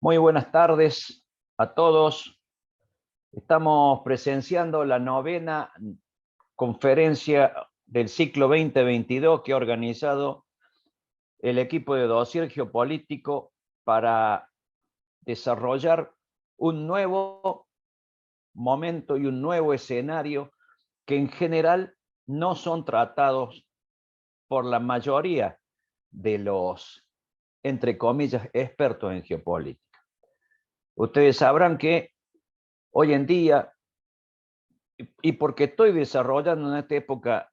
Muy buenas tardes a todos. Estamos presenciando la novena conferencia del ciclo 2022 que ha organizado el equipo de dossier geopolítico para desarrollar un nuevo momento y un nuevo escenario que en general no son tratados por la mayoría de los, entre comillas, expertos en geopolítica. Ustedes sabrán que hoy en día, y porque estoy desarrollando en esta época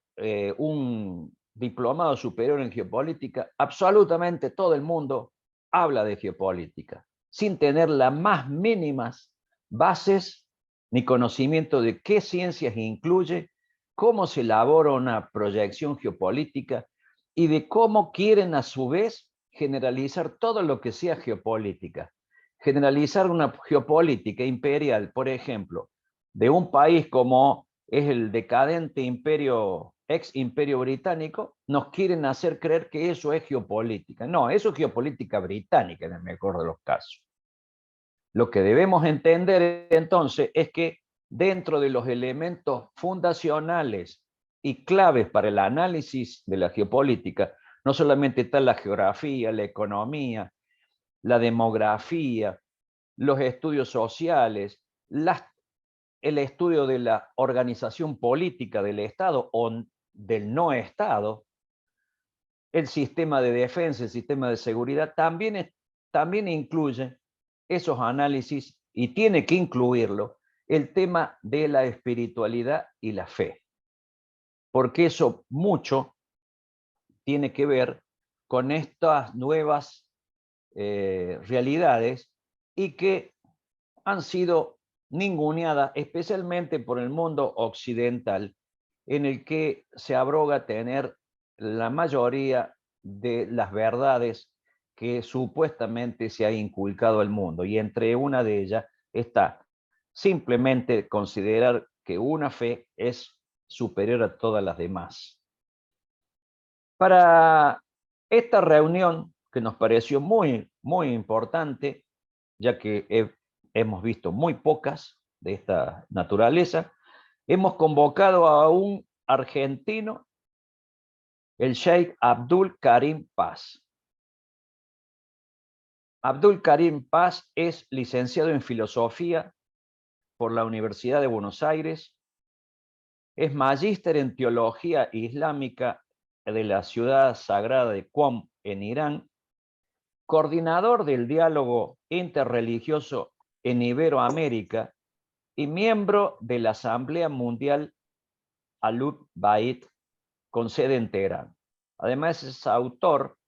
un diplomado superior en geopolítica, absolutamente todo el mundo habla de geopolítica, sin tener las más mínimas bases ni conocimiento de qué ciencias incluye, cómo se elabora una proyección geopolítica y de cómo quieren a su vez generalizar todo lo que sea geopolítica. Generalizar una geopolítica imperial, por ejemplo, de un país como es el decadente ex imperio británico, nos quieren hacer creer que eso es geopolítica. No, eso es geopolítica británica en el mejor de los casos. Lo que debemos entender entonces es que dentro de los elementos fundacionales y claves para el análisis de la geopolítica, no solamente está la geografía, la economía, la demografía, los estudios sociales, el estudio de la organización política del Estado o del no Estado, el sistema de defensa, el sistema de seguridad, también incluye esos análisis y tiene que incluirlo el tema de la espiritualidad y la fe, porque eso mucho tiene que ver con estas nuevas realidades y que han sido ninguneadas, especialmente por el mundo occidental, en el que se abroga tener la mayoría de las verdades que supuestamente se ha inculcado al mundo. Y entre una de ellas está simplemente considerar que una fe es superior a todas las demás. Para esta reunión, que nos pareció muy importante, ya que hemos visto muy pocas de esta naturaleza, hemos convocado a un argentino, el Sheikh Abdul Karim Paz. Abdul Karim Paz es licenciado en Filosofía por la Universidad de Buenos Aires, es magíster en Teología Islámica de la ciudad sagrada de Qom, en Irán, coordinador del diálogo interreligioso en Iberoamérica y miembro de la Asamblea Mundial Ahlul Bayt con sede en Teherán. Además es autor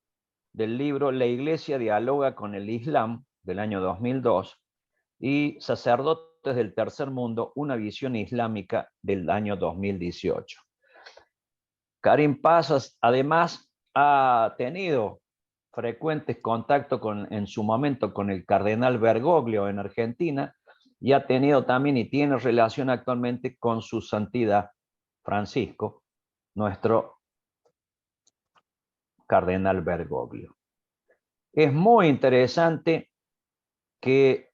del libro La Iglesia dialoga con el Islam del año 2002 y Sacerdotes del Tercer Mundo, una visión islámica del año 2018. Karim Paz además ha tenido frecuentes contactos en su momento con el cardenal Bergoglio en Argentina y ha tenido también y tiene relación actualmente con su santidad Francisco, nuestro cardenal Bergoglio. Es muy interesante que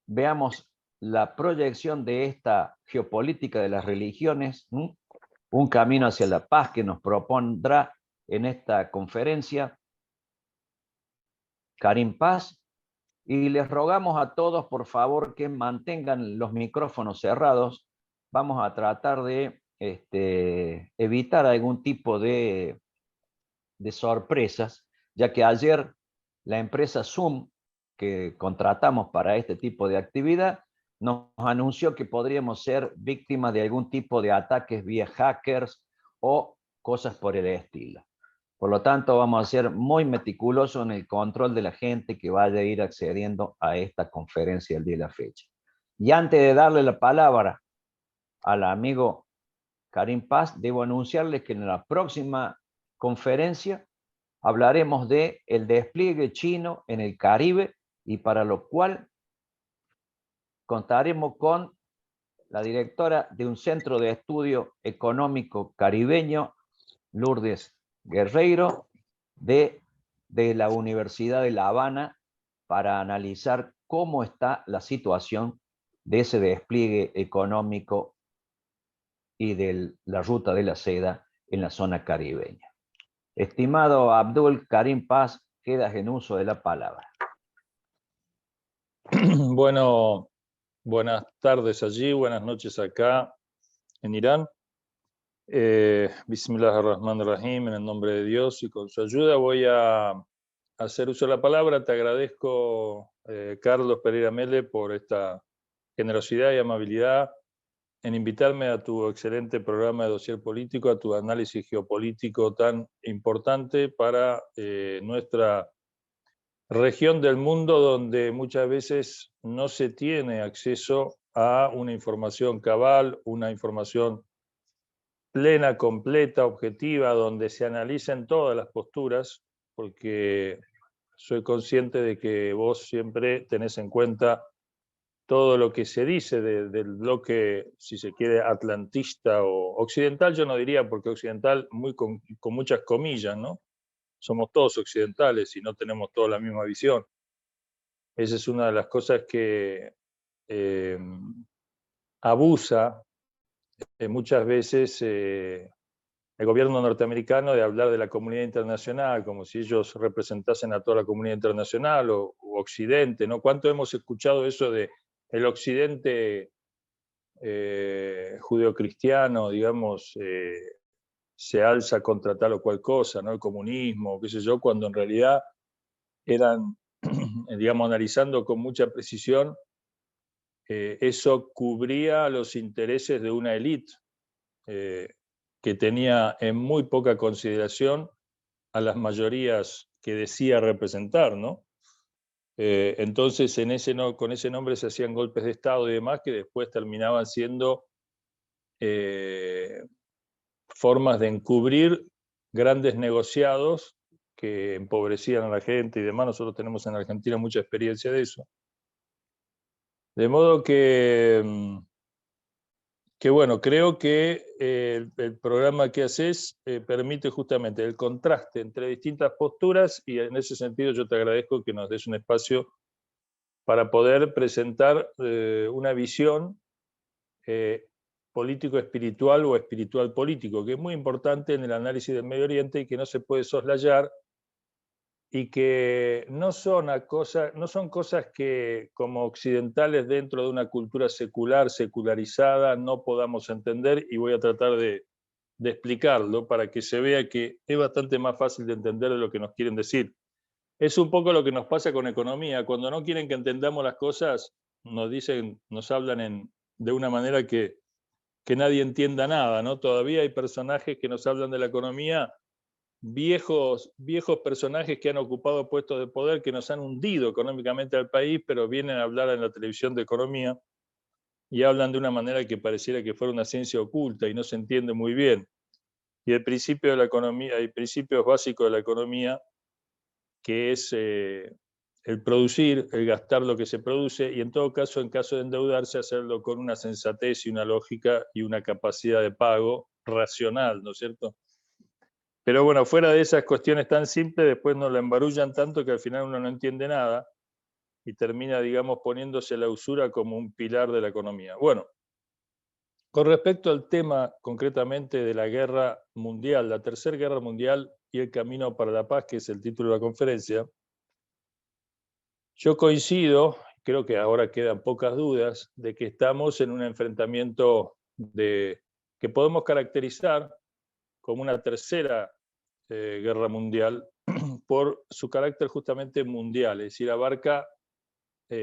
veamos la proyección de esta geopolítica de las religiones, un camino hacia la paz que nos propondrá en esta conferencia Karim Paz, y les rogamos a todos, por favor, que mantengan los micrófonos cerrados. Vamos a tratar de evitar algún tipo de sorpresas, ya que ayer la empresa Zoom, que contratamos para este tipo de actividad, nos anunció que podríamos ser víctimas de algún tipo de ataques vía hackers o cosas por el estilo. Por lo tanto, vamos a ser muy meticulosos en el control de la gente que vaya a ir accediendo a esta conferencia el día de la fecha. Y antes de darle la palabra al amigo Karim Paz, debo anunciarles que en la próxima conferencia hablaremos de el despliegue chino en el Caribe, y para lo cual contaremos con la directora de un centro de estudio económico caribeño, Lourdes Guerreiro, de la Universidad de La Habana, para analizar cómo está la situación de ese despliegue económico y de la ruta de la seda en la zona caribeña. Estimado Abdul Karim Paz, quedas en uso de la palabra. Bueno, buenas tardes allí, buenas noches acá en Irán. Bismillahirrahmanirrahim, en el nombre de Dios y con su ayuda voy a hacer uso de la palabra. Te agradezco, Carlos Pereira Mele, por esta generosidad y amabilidad en invitarme a tu excelente programa de Dossier Político, a tu análisis geopolítico tan importante para nuestra región del mundo, donde muchas veces no se tiene acceso a una información cabal, una información plena, completa, objetiva, donde se analicen todas las posturas, porque soy consciente de que vos siempre tenés en cuenta todo lo que se dice del bloque, si se quiere, atlantista o occidental. Yo no diría, porque occidental con muchas comillas, ¿no? Somos todos occidentales y no tenemos toda la misma visión. Esa es una de las cosas que abusa muchas veces el gobierno norteamericano de hablar de la comunidad internacional, como si ellos representasen a toda la comunidad internacional o Occidente, ¿no? ¿Cuánto hemos escuchado eso de el Occidente judeocristiano, digamos, se alza contra tal o cual cosa, ¿no? El comunismo, qué sé yo, cuando en realidad eran, digamos, analizando con mucha precisión, eso cubría los intereses de una élite que tenía en muy poca consideración a las mayorías que decía representar, ¿no? Entonces, con ese nombre se hacían golpes de Estado y demás que después terminaban siendo formas de encubrir grandes negociados que empobrecían a la gente y demás. Nosotros tenemos en Argentina mucha experiencia de eso. De modo que bueno, creo que el programa que haces permite justamente el contraste entre distintas posturas, y en ese sentido yo te agradezco que nos des un espacio para poder presentar una visión político-espiritual o espiritual-político, que es muy importante en el análisis del Medio Oriente y que no se puede soslayar, y que no son cosas que como occidentales dentro de una cultura secular, secularizada, no podamos entender, y voy a tratar de explicarlo para que se vea que es bastante más fácil de entender de lo que nos quieren decir. Es un poco lo que nos pasa con economía. Cuando no quieren que entendamos las cosas, nos hablan de una manera que nadie entienda nada, ¿no? Todavía hay personajes que nos hablan de la economía, viejos personajes que han ocupado puestos de poder, que nos han hundido económicamente al país, pero vienen a hablar en la televisión de economía y hablan de una manera que pareciera que fuera una ciencia oculta y no se entiende muy bien. Y el principio de la economía, hay principios básicos de la economía, que es el producir, el gastar lo que se produce, y en todo caso, en caso de endeudarse, hacerlo con una sensatez y una lógica y una capacidad de pago racional, ¿no es cierto? Pero bueno, fuera de esas cuestiones tan simples, después nos la embarullan tanto que al final uno no entiende nada y termina, digamos, poniéndose la usura como un pilar de la economía. Bueno, con respecto al tema concretamente de la guerra mundial, la Tercera Guerra Mundial y el camino para la paz, que es el título de la conferencia, yo coincido, creo que ahora quedan pocas dudas, de que estamos en un enfrentamiento que podemos caracterizar como una tercera guerra mundial por su carácter justamente mundial, es decir, abarca,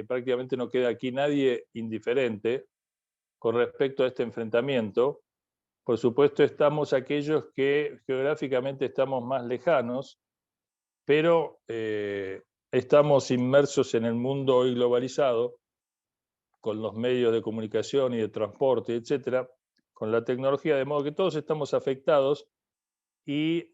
prácticamente no queda aquí nadie indiferente con respecto a este enfrentamiento. Por supuesto, estamos aquellos que geográficamente estamos más lejanos, pero estamos inmersos en el mundo hoy globalizado, con los medios de comunicación y de transporte, etcétera, con la tecnología, de modo que todos estamos afectados, y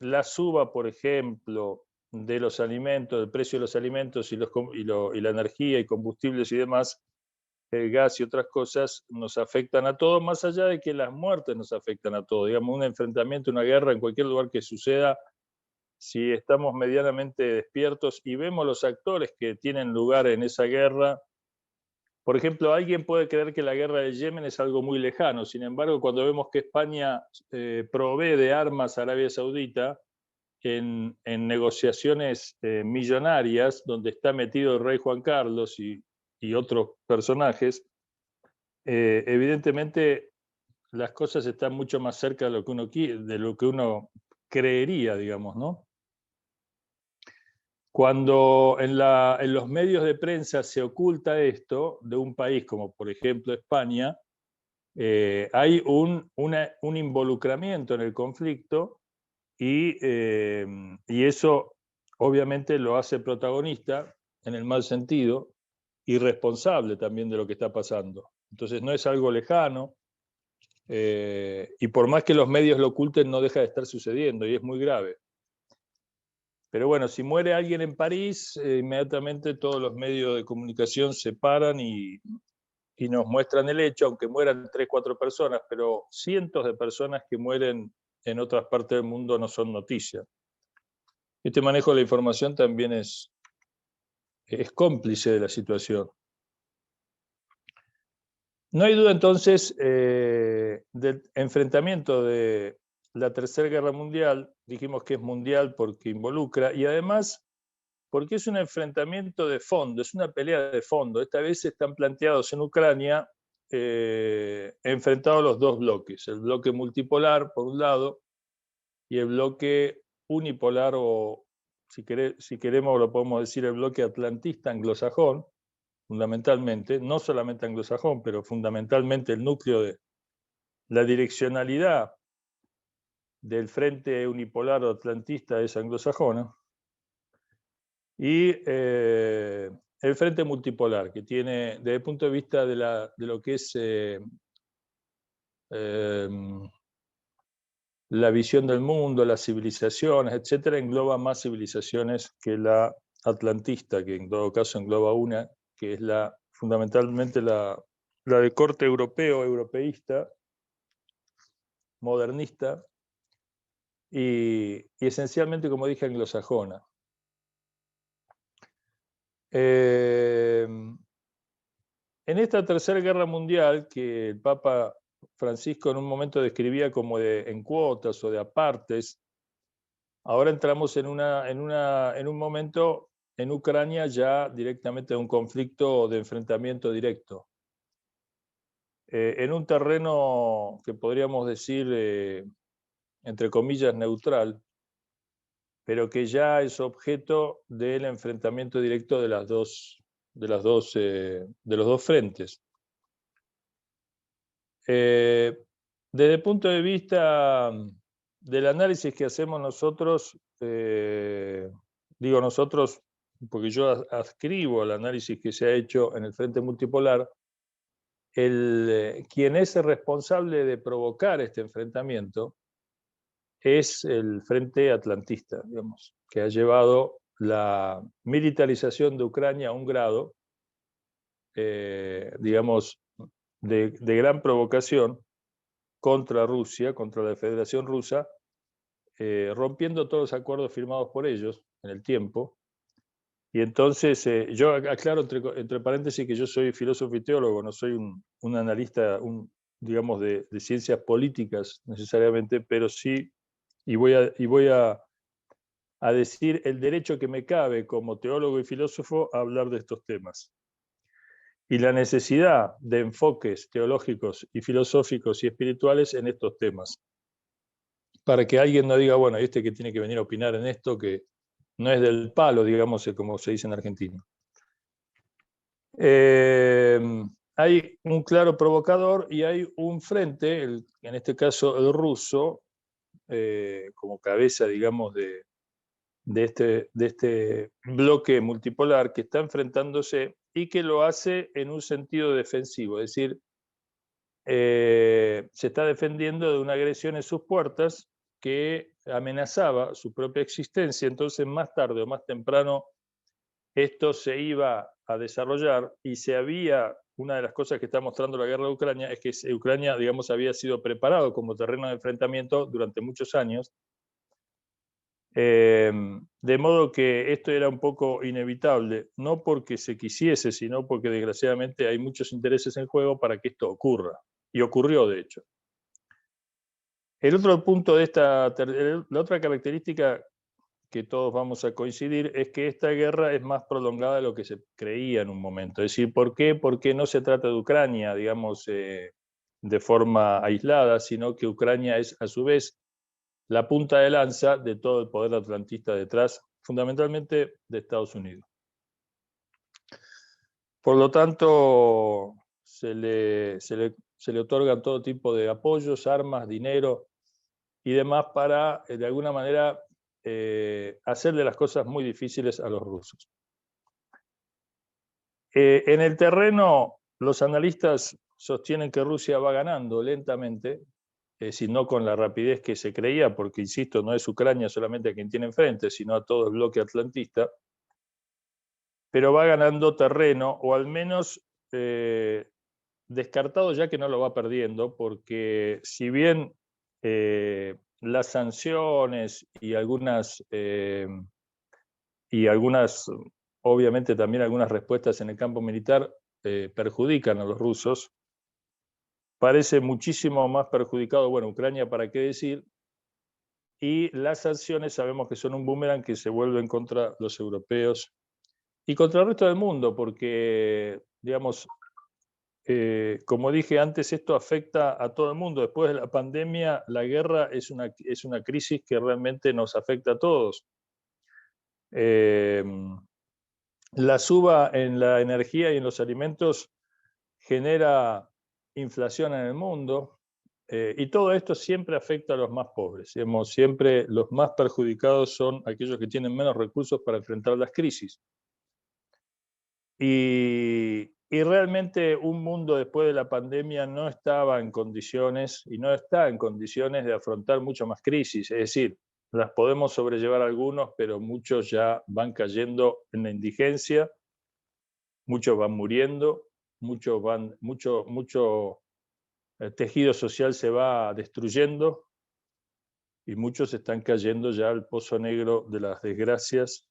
la suba, por ejemplo, de los alimentos, del precio de los alimentos y la energía y combustibles y demás, el gas y otras cosas, nos afectan a todos, más allá de que las muertes nos afectan a todos. Digamos, un enfrentamiento, una guerra en cualquier lugar que suceda, si estamos medianamente despiertos y vemos los actores que tienen lugar en esa guerra. Por ejemplo, alguien puede creer que la guerra de Yemen es algo muy lejano. Sin embargo, cuando vemos que España provee de armas a Arabia Saudita en negociaciones millonarias, donde está metido el rey Juan Carlos y otros personajes, evidentemente las cosas están mucho más cerca de lo que uno creería, digamos, ¿no? Cuando en los medios de prensa se oculta esto de un país como por ejemplo España, hay un involucramiento en el conflicto y eso obviamente lo hace protagonista en el mal sentido y responsable también de lo que está pasando. Entonces no es algo lejano y por más que los medios lo oculten no deja de estar sucediendo y es muy grave. Pero bueno, si muere alguien en París, inmediatamente todos los medios de comunicación se paran y nos muestran el hecho, aunque mueran 3, 4 personas, pero cientos de personas que mueren en otras partes del mundo no son noticia. Este manejo de la información también es cómplice de la situación. No hay duda entonces del enfrentamiento de la Tercera Guerra Mundial. Dijimos que es mundial porque involucra y además porque es un enfrentamiento de fondo, es una pelea de fondo. Esta vez están planteados en Ucrania enfrentados los dos bloques, el bloque multipolar por un lado y el bloque unipolar o si queremos lo podemos decir el bloque atlantista anglosajón, fundamentalmente, no solamente anglosajón, pero fundamentalmente el núcleo de la direccionalidad del frente unipolar o atlantista es anglosajona, y el frente multipolar, que tiene, desde el punto de vista de lo que es la visión del mundo, las civilizaciones, etcétera, engloba más civilizaciones que la atlantista, que en todo caso engloba una, que es fundamentalmente la de corte europeo, europeísta, modernista, y esencialmente, como dije, anglosajona. En esta Tercera Guerra Mundial, que el Papa Francisco en un momento describía como en cuotas o de apartes, ahora entramos en un momento en Ucrania ya directamente de un conflicto de enfrentamiento directo. En un terreno que podríamos decir, entre comillas, neutral, pero que ya es objeto del enfrentamiento directo de los dos frentes. Desde el punto de vista del análisis que hacemos nosotros, digo nosotros porque yo adscribo al análisis que se ha hecho en el frente multipolar, quien es el responsable de provocar este enfrentamiento es el frente atlantista, digamos, que ha llevado la militarización de Ucrania a un grado, digamos, de gran provocación contra Rusia, contra la Federación Rusa, rompiendo todos los acuerdos firmados por ellos en el tiempo. Y entonces, yo aclaro entre paréntesis que yo soy filósofo y teólogo, no soy un analista, digamos, de ciencias políticas necesariamente, pero sí, y voy a decir el derecho que me cabe como teólogo y filósofo a hablar de estos temas. Y la necesidad de enfoques teológicos y filosóficos y espirituales en estos temas. Para que alguien no diga, bueno, este que tiene que venir a opinar en esto, que no es del palo, digamos, como se dice en Argentina. Hay un claro provocador y hay un frente, en este caso el ruso, como cabeza, digamos, de este bloque multipolar que está enfrentándose y que lo hace en un sentido defensivo, es decir, se está defendiendo de una agresión en sus puertas que amenazaba su propia existencia, entonces más tarde o más temprano esto se iba a desarrollar y una de las cosas que está mostrando la guerra de Ucrania es que Ucrania, digamos, había sido preparado como terreno de enfrentamiento durante muchos años, De modo que esto era un poco inevitable, no porque se quisiese, sino porque desgraciadamente hay muchos intereses en juego para que esto ocurra. Y ocurrió, de hecho. El otro punto de la otra característica que todos vamos a coincidir es que esta guerra es más prolongada de lo que se creía en un momento. Es decir, ¿por qué? Porque no se trata de Ucrania, digamos, de forma aislada, sino que Ucrania es a su vez la punta de lanza de todo el poder atlantista detrás, fundamentalmente de Estados Unidos. Por lo tanto, se le otorgan todo tipo de apoyos, armas, dinero y demás para, de alguna manera, hacerle las cosas muy difíciles a los rusos. En el terreno, los analistas sostienen que Rusia va ganando lentamente, es decir, no con la rapidez que se creía, porque, insisto, no es Ucrania solamente a quien tiene enfrente, sino a todo el bloque atlantista, pero va ganando terreno, o al menos descartado ya que no lo va perdiendo, porque si bien las sanciones y algunas, obviamente también algunas respuestas en el campo militar perjudican a los rusos, parece muchísimo más perjudicado, bueno, Ucrania, ¿para qué decir? Y las sanciones sabemos que son un boomerang que se vuelven contra los europeos y contra el resto del mundo, porque, digamos, como dije antes, esto afecta a todo el mundo. Después de la pandemia, la guerra es una crisis que realmente nos afecta a todos. La suba en la energía y en los alimentos genera inflación en el mundo, y todo esto siempre afecta a los más pobres. Digamos, siempre los más perjudicados son aquellos que tienen menos recursos para enfrentar las crisis. Y realmente un mundo después de la pandemia no estaba en condiciones y no está en condiciones de afrontar mucho más crisis. Es decir, las podemos sobrellevar algunos, pero muchos ya van cayendo en la indigencia, muchos van muriendo, mucho tejido social se va destruyendo y muchos están cayendo ya al pozo negro de las desgracias.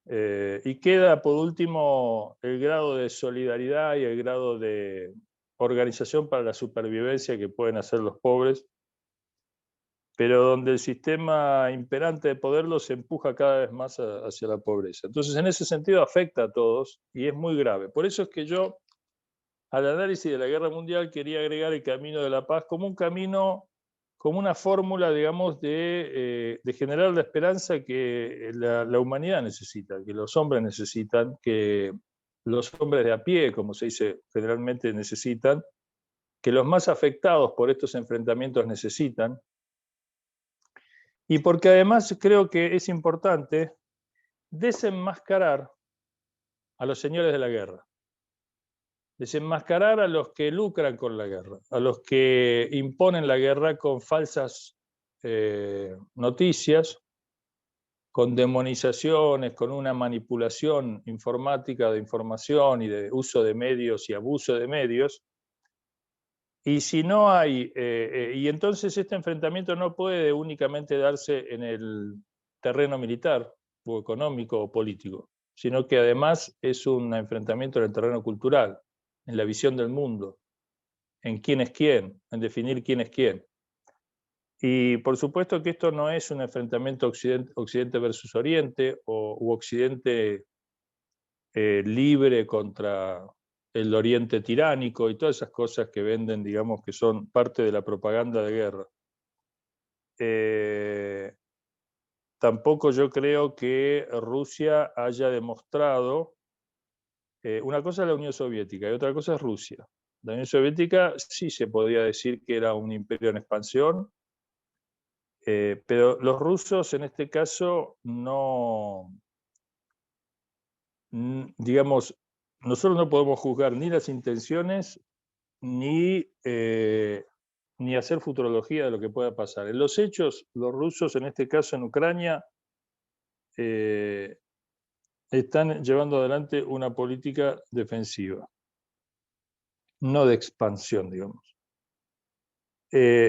Y queda por último el grado de solidaridad y el grado de organización para la supervivencia que pueden hacer los pobres, pero donde el sistema imperante de poder los empuja cada vez más hacia la pobreza. Entonces, en ese sentido afecta a todos y es muy grave. Por eso es que yo, al análisis de la guerra mundial, quería agregar el camino de la paz como un camino, como una fórmula, digamos, de generar la esperanza que la humanidad necesita, que los hombres necesitan, que los hombres de a pie, como se dice generalmente, necesitan, que los más afectados por estos enfrentamientos necesitan, y porque además creo que es importante desenmascarar a los señores de la guerra. Desenmascarar a los que lucran con la guerra, a los que imponen la guerra con falsas noticias, con demonizaciones, con una manipulación informática de información y de uso de medios y abuso de medios. Y si no hay, y entonces este enfrentamiento no puede únicamente darse en el terreno militar o económico o político, sino que además es un enfrentamiento en el terreno cultural, en la visión del mundo, en quién es quién, en definir quién es quién. Y por supuesto que esto no es un enfrentamiento Occidente versus Oriente u Occidente libre contra el Oriente tiránico y todas esas cosas que venden, digamos, que son parte de la propaganda de guerra. Tampoco yo creo que Rusia haya demostrado, una cosa es la Unión Soviética y otra cosa es Rusia. La Unión Soviética sí se podría decir que era un imperio en expansión, pero los rusos en este caso no, digamos, nosotros no podemos juzgar ni las intenciones ni hacer futurología de lo que pueda pasar. En los hechos, los rusos, en este caso en Ucrania, están llevando adelante una política defensiva, no de expansión, digamos.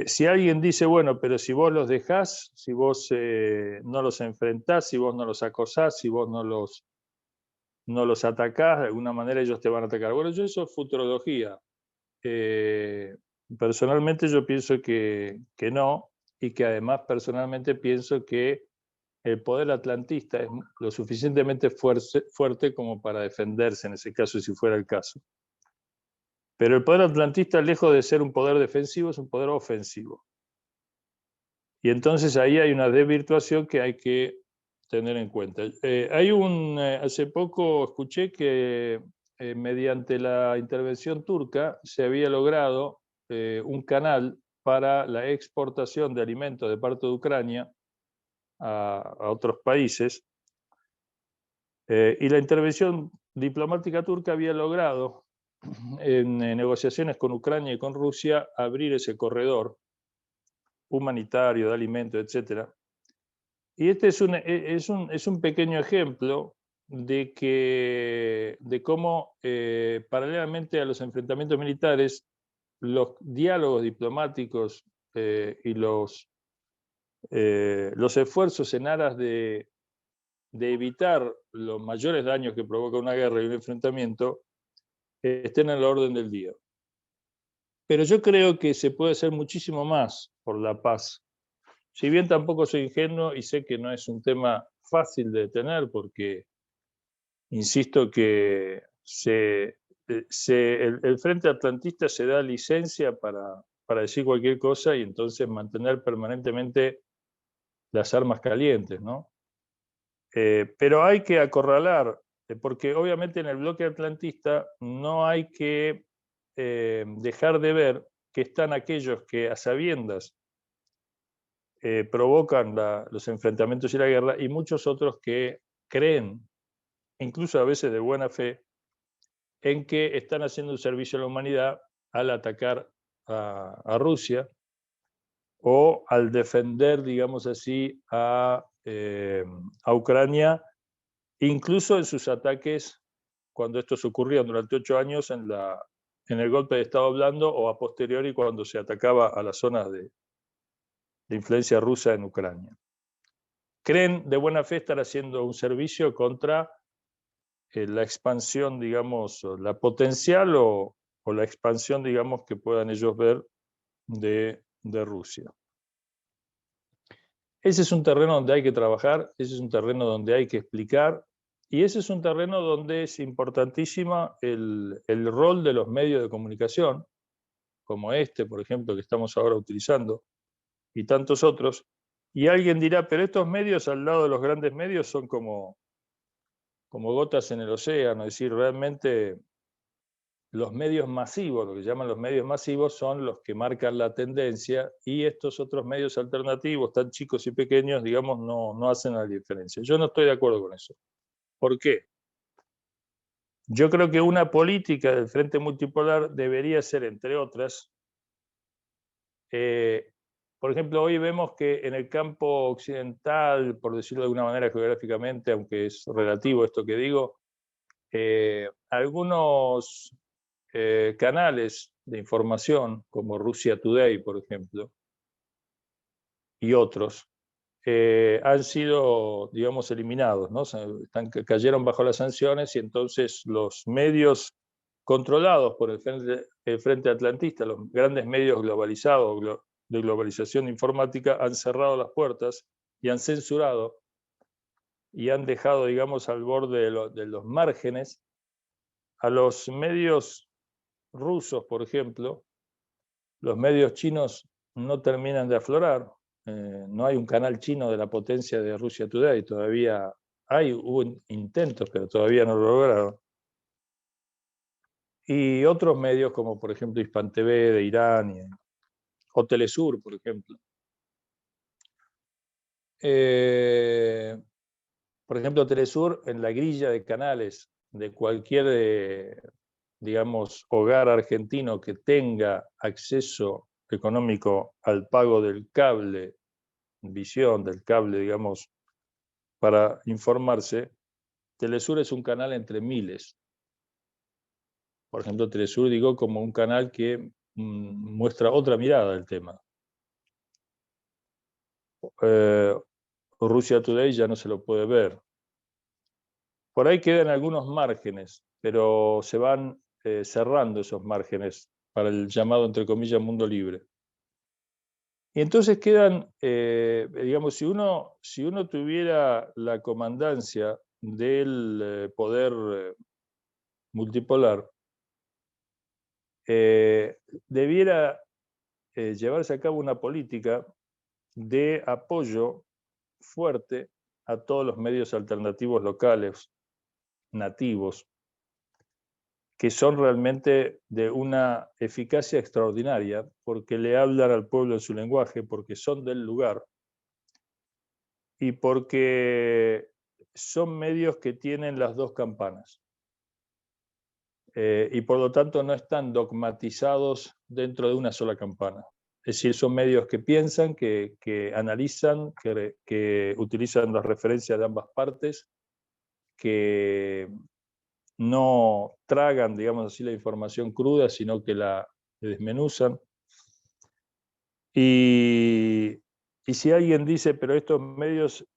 si alguien dice, bueno, pero si vos los dejás, si vos no los enfrentás, si vos no los acosás, si vos no los atacás, de alguna manera ellos te van a atacar. Bueno, eso es futurología. Personalmente yo pienso que no, y que además personalmente pienso que el poder atlantista es lo suficientemente fuerte como para defenderse en ese caso, si fuera el caso. Pero el poder atlantista, lejos de ser un poder defensivo, es un poder ofensivo. Y entonces ahí hay una desvirtuación que hay que tener en cuenta. Hace poco escuché que mediante la intervención turca se había logrado un canal para la exportación de alimentos de parte de Ucrania a otros países. Y la intervención diplomática turca había logrado, en negociaciones con Ucrania y con Rusia, abrir ese corredor humanitario de alimentos, etc. Y este es un pequeño ejemplo de cómo, paralelamente a los enfrentamientos militares, los diálogos diplomáticos y los esfuerzos en aras de evitar los mayores daños que provoca una guerra y un enfrentamiento estén en la orden del día. Pero yo creo que se puede hacer muchísimo más por la paz. Si bien tampoco soy ingenuo y sé que no es un tema fácil de tener, porque insisto que el Frente Atlantista se da licencia para decir cualquier cosa y entonces mantener permanentemente las armas calientes, ¿no? Pero hay que acorralar, porque obviamente en el bloque atlantista no hay que dejar de ver que están aquellos que a sabiendas provocan los enfrentamientos y la guerra, y muchos otros que creen, incluso a veces de buena fe, en que están haciendo un servicio a la humanidad al atacar a Rusia o al defender, digamos así, a Ucrania, incluso en sus ataques cuando estos ocurrían durante 8 años en el golpe de Estado blando, o a posteriori cuando se atacaba a las zonas de influencia rusa en Ucrania. Creen de buena fe estar haciendo un servicio contra la expansión, digamos, la potencial o la expansión, digamos, que puedan ellos ver de Rusia. Ese es un terreno donde hay que trabajar, ese es un terreno donde hay que explicar, y ese es un terreno donde es importantísima el rol de los medios de comunicación, como este, por ejemplo, que estamos ahora utilizando, y tantos otros. Y alguien dirá, pero estos medios al lado de los grandes medios son como gotas en el océano, es decir, realmente los medios masivos, lo que llaman los medios masivos, son los que marcan la tendencia, y estos otros medios alternativos, tan chicos y pequeños, digamos, no hacen la diferencia. Yo no estoy de acuerdo con eso. ¿Por qué? Yo creo que una política del Frente Multipolar debería ser, entre otras, por ejemplo, hoy vemos que en el campo occidental, por decirlo de alguna manera geográficamente, aunque es relativo esto que digo, algunos canales de información, como Russia Today, por ejemplo, y otros, han sido, digamos, eliminados, ¿no? Cayeron bajo las sanciones, y entonces los medios controlados por el Frente Atlantista, los grandes medios globalizados, de globalización informática, han cerrado las puertas y han censurado y han dejado, digamos, al borde de los márgenes a los medios rusos, por ejemplo. Los medios chinos no terminan de aflorar. No hay un canal chino de la potencia de Russia Today, todavía hubo intentos, pero todavía no lo lograron. Y otros medios como, por ejemplo, Hispan TV de Irán, o Telesur, por ejemplo. Por ejemplo, Telesur, en la grilla de canales de cualquier, digamos, hogar argentino que tenga acceso económico al pago del cable, visión del cable, digamos, para informarse, Telesur es un canal entre miles. Por ejemplo, Telesur, digo, como un canal que muestra otra mirada del tema. Russia Today ya no se lo puede ver. Por ahí quedan algunos márgenes, pero se van cerrando esos márgenes para el llamado, entre comillas, mundo libre. Y entonces quedan, digamos, si uno tuviera la comandancia del poder multipolar, debiera llevarse a cabo una política de apoyo fuerte a todos los medios alternativos locales, nativos, que son realmente de una eficacia extraordinaria, porque le hablan al pueblo en su lenguaje, porque son del lugar, y porque son medios que tienen las dos campanas. Y por lo tanto no están dogmatizados dentro de una sola campana. Es decir, son medios que piensan, que analizan, que utilizan las referencias de ambas partes, que no tragan, digamos así, la información cruda, sino que la desmenuzan. Y si alguien dice, pero estos medios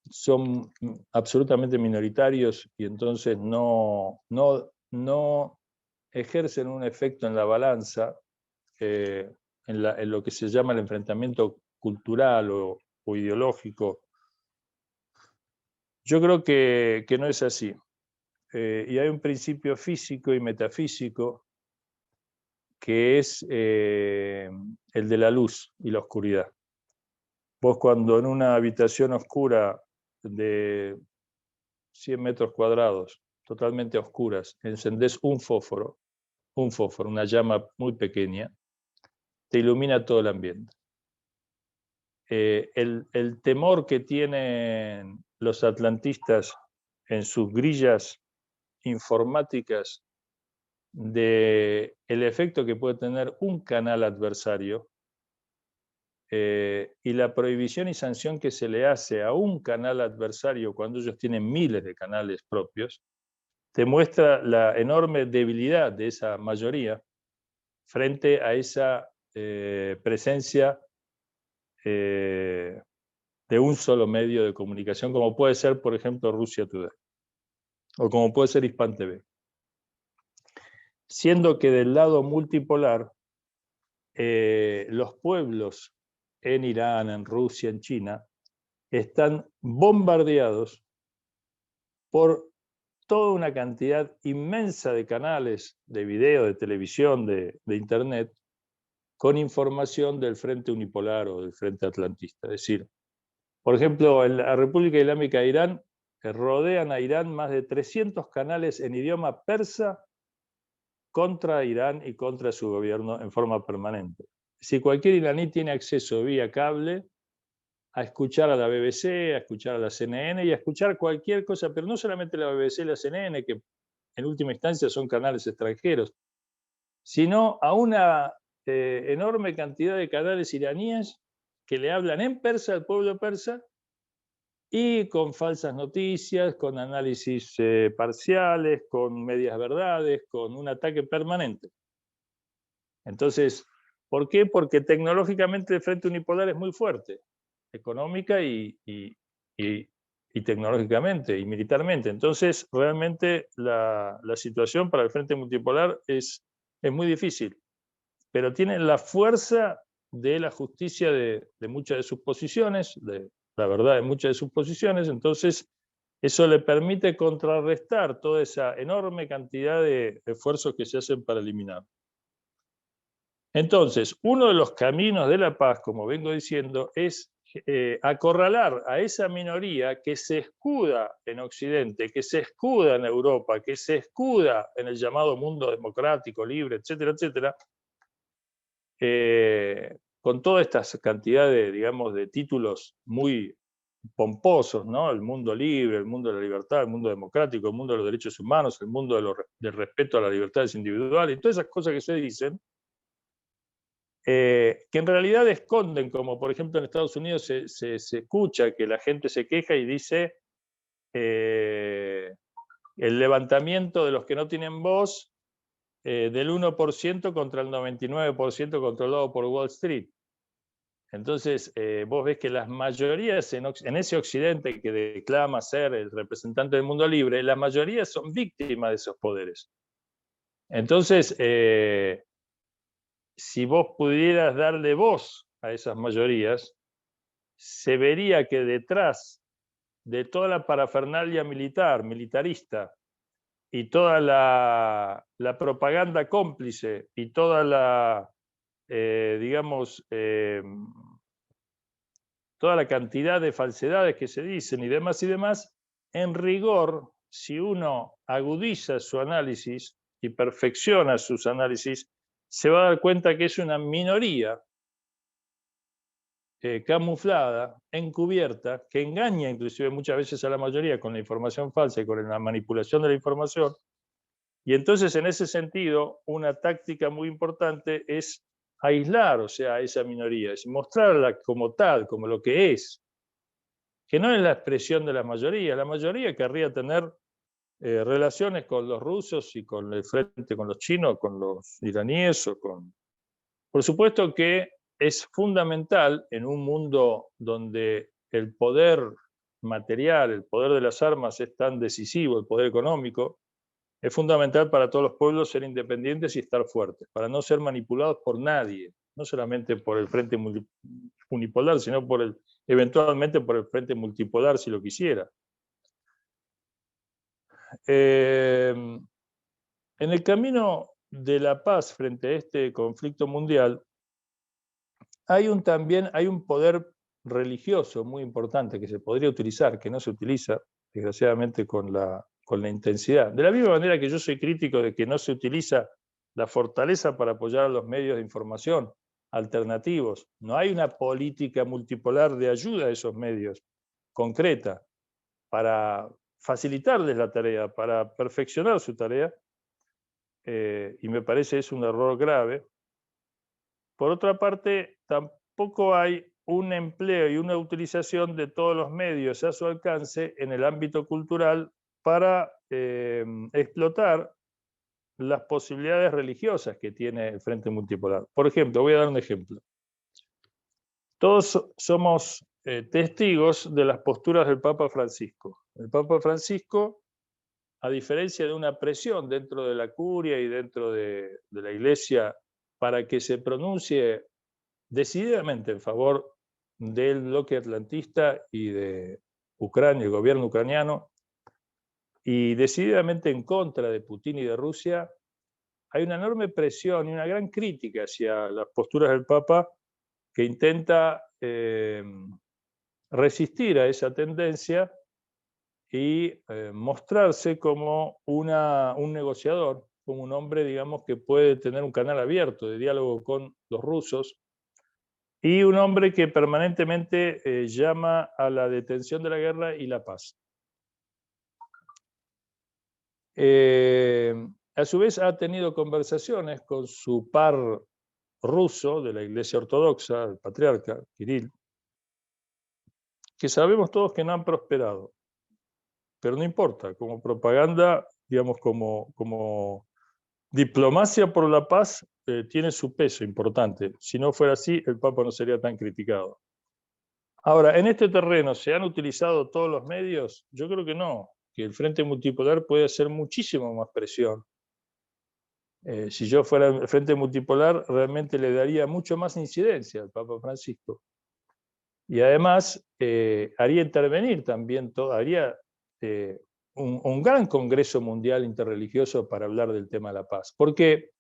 son absolutamente minoritarios y entonces no ejercen un efecto en la balanza, en lo que se llama el enfrentamiento cultural o ideológico, yo creo que no es así. Y hay un principio físico y metafísico que es el de la luz y la oscuridad. Vos cuando en una habitación oscura de 100 metros cuadrados, totalmente a oscuras, encendés un fósforo, una llama muy pequeña, te ilumina todo el ambiente. El temor que tienen los atlantistas en sus grillas informáticas del efecto que puede tener un canal adversario y la prohibición y sanción que se le hace a un canal adversario cuando ellos tienen miles de canales propios, te muestra la enorme debilidad de esa mayoría frente a esa presencia de un solo medio de comunicación, como puede ser, por ejemplo, Russia Today, o como puede ser Hispan TV. Siendo que del lado multipolar, los pueblos en Irán, en Rusia, en China, están bombardeados por toda una cantidad inmensa de canales de video, de televisión, de internet, con información del Frente Unipolar o del Frente Atlantista. Es decir, por ejemplo, en la República Islámica de Irán, rodean a Irán más de 300 canales en idioma persa contra Irán y contra su gobierno en forma permanente. Si cualquier iraní tiene acceso vía cable a escuchar a la BBC, a escuchar a la CNN y a escuchar cualquier cosa, pero no solamente la BBC y la CNN, que en última instancia son canales extranjeros, sino a una enorme cantidad de canales iraníes que le hablan en persa al pueblo persa y con falsas noticias, con análisis parciales, con medias verdades, con un ataque permanente. Entonces, ¿por qué? Porque tecnológicamente el Frente Unipolar es muy fuerte, económica y tecnológicamente y militarmente. Entonces, realmente la situación para el Frente Multipolar es muy difícil, pero tiene la fuerza de la justicia de muchas de sus posiciones, de la verdad de muchas de sus posiciones, entonces eso le permite contrarrestar toda esa enorme cantidad de esfuerzos que se hacen para eliminar. Entonces, uno de los caminos de la paz, como vengo diciendo, es acorralar a esa minoría que se escuda en Occidente, que se escuda en Europa, que se escuda en el llamado mundo democrático, libre, etcétera, etcétera, con toda esta cantidad de, digamos, de títulos muy pomposos, ¿no? El mundo libre, el mundo de la libertad, el mundo democrático, el mundo de los derechos humanos, el mundo del respeto a las libertades individuales, y todas esas cosas que se dicen, que en realidad esconden, como por ejemplo en Estados Unidos se escucha que la gente se queja y dice el levantamiento de los que no tienen voz del 1% contra el 99% controlado por Wall Street. Entonces, vos ves que las mayorías en ese occidente que declama ser el representante del mundo libre, las mayorías son víctimas de esos poderes. Entonces, si vos pudieras darle voz a esas mayorías, se vería que detrás de toda la parafernalia militarista, y toda la propaganda cómplice, y toda la, digamos, toda la cantidad de falsedades que se dicen y demás, en rigor, si uno agudiza su análisis y perfecciona sus análisis, se va a dar cuenta que es una minoría camuflada, encubierta, que engaña inclusive muchas veces a la mayoría con la información falsa y con la manipulación de la información. Y entonces, en ese sentido, una táctica muy importante es aislar, o sea, a esa minoría, es mostrarla como tal, como lo que es, que no es la expresión de la mayoría. La mayoría querría tener relaciones con los rusos y con el frente, con los chinos, con los iraníes o con... Por supuesto que es fundamental en un mundo donde el poder material, el poder de las armas es tan decisivo, el poder económico, es fundamental para todos los pueblos ser independientes y estar fuertes, para no ser manipulados por nadie, no solamente por el frente unipolar, sino eventualmente por el frente multipolar si lo quisiera. En el camino de la paz frente a este conflicto mundial, también hay un poder religioso muy importante que se podría utilizar, que no se utiliza, desgraciadamente, con la intensidad. De la misma manera que yo soy crítico de que no se utiliza la fortaleza para apoyar a los medios de información alternativos. No hay una política multipolar de ayuda a esos medios concreta para facilitarles la tarea, para perfeccionar su tarea, y me parece es un error grave. Por otra parte, tampoco hay un empleo y una utilización de todos los medios a su alcance en el ámbito cultural para explotar las posibilidades religiosas que tiene el Frente Multipolar. Por ejemplo, voy a dar un ejemplo. Todos somos testigos de las posturas del Papa Francisco. El Papa Francisco, a diferencia de una presión dentro de la curia y dentro de la Iglesia para que se pronuncie decididamente en favor del bloque atlantista y de Ucrania, el gobierno ucraniano, y decididamente en contra de Putin y de Rusia, hay una enorme presión y una gran crítica hacia las posturas del Papa que intenta resistir a esa tendencia y mostrarse como un negociador, como un hombre, digamos, que puede tener un canal abierto de diálogo con los rusos, y un hombre que permanentemente llama a la detención de la guerra y la paz. A su vez ha tenido conversaciones con su par ruso de la Iglesia Ortodoxa, el patriarca Kirill, que sabemos todos que no han prosperado, pero no importa, como propaganda, digamos, como diplomacia por la paz, tiene su peso importante. Si no fuera así, el Papa no sería tan criticado. Ahora, ¿en este terreno se han utilizado todos los medios? Yo creo que no, que el Frente Multipolar puede hacer muchísimo más presión. Si yo fuera el Frente Multipolar, realmente le daría mucho más incidencia al Papa Francisco. Y además haría intervenir también, haría un gran congreso mundial interreligioso para hablar del tema de la paz. Porque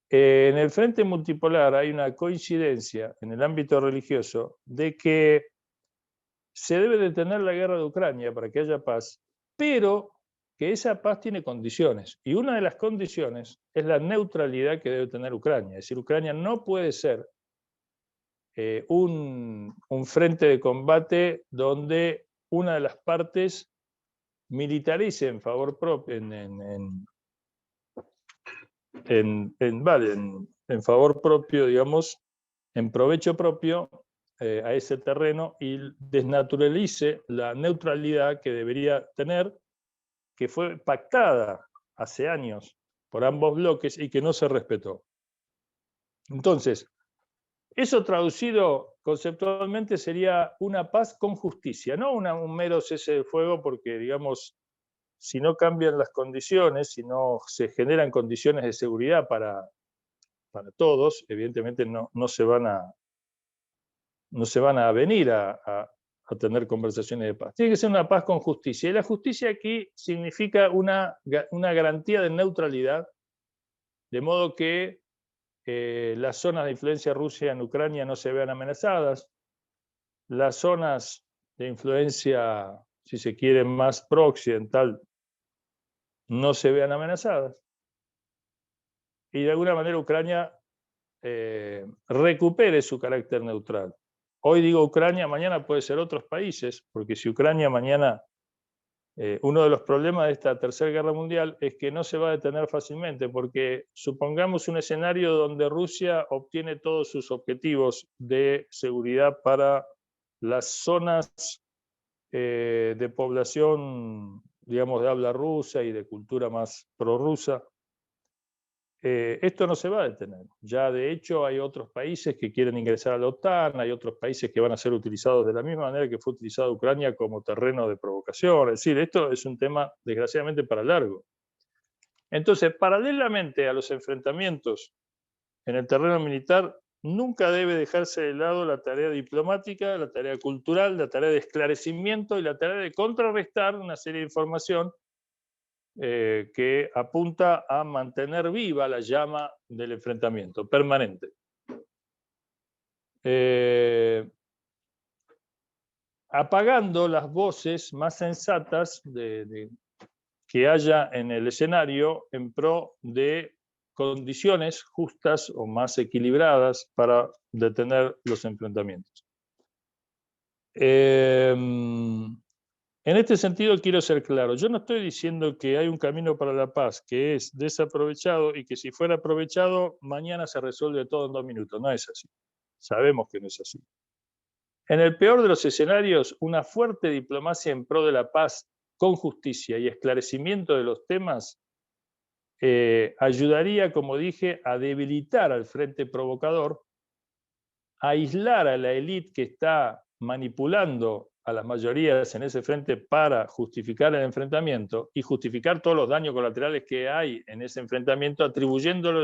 en el Frente Multipolar hay una coincidencia en el ámbito religioso de que se debe detener la guerra de Ucrania para que haya paz, pero que esa paz tiene condiciones. Y una de las condiciones es la neutralidad que debe tener Ucrania. Es decir, Ucrania no puede ser un frente de combate donde una de las partes militarice en favor propio, en favor propio, digamos, en provecho propio a ese terreno y desnaturalice la neutralidad que debería tener, que fue pactada hace años por ambos bloques y que no se respetó. Entonces, eso traducido conceptualmente sería una paz con justicia, no un mero cese de fuego, porque, digamos, si no cambian las condiciones, si no se generan condiciones de seguridad para todos, evidentemente no se van a venir a tener conversaciones de paz. Tiene que ser una paz con justicia. Y la justicia aquí significa una garantía de neutralidad, de modo que las zonas de influencia rusa en Ucrania no se vean amenazadas, las zonas de influencia, si se quiere, más pro-occidental no se vean amenazadas, y de alguna manera Ucrania recupere su carácter neutral. Hoy digo Ucrania, mañana puede ser otros países, porque si Ucrania mañana, uno de los problemas de esta Tercera Guerra Mundial es que no se va a detener fácilmente, porque supongamos un escenario donde Rusia obtiene todos sus objetivos de seguridad para las zonas de población, digamos, de habla rusa y de cultura más prorrusa. Esto no se va a detener. Ya de hecho hay otros países que quieren ingresar a la OTAN, hay otros países que van a ser utilizados de la misma manera que fue utilizada Ucrania como terreno de provocación. Es decir, esto es un tema desgraciadamente para largo. Entonces, paralelamente a los enfrentamientos en el terreno militar, nunca debe dejarse de lado la tarea diplomática, la tarea cultural, la tarea de esclarecimiento y la tarea de contrarrestar una serie de información que apunta a mantener viva la llama del enfrentamiento permanente. Apagando las voces más sensatas que haya en el escenario en pro de condiciones justas o más equilibradas para detener los enfrentamientos. En este sentido quiero ser claro, yo no estoy diciendo que hay un camino para la paz que es desaprovechado y que si fuera aprovechado mañana se resuelve todo en 2 minutos, no es así, sabemos que no es así. En el peor de los escenarios, una fuerte diplomacia en pro de la paz con justicia y esclarecimiento de los temas ayudaría, como dije, a debilitar al frente provocador, a aislar a la élite que está manipulando a las mayorías en ese frente para justificar el enfrentamiento y justificar todos los daños colaterales que hay en ese enfrentamiento, atribuyéndole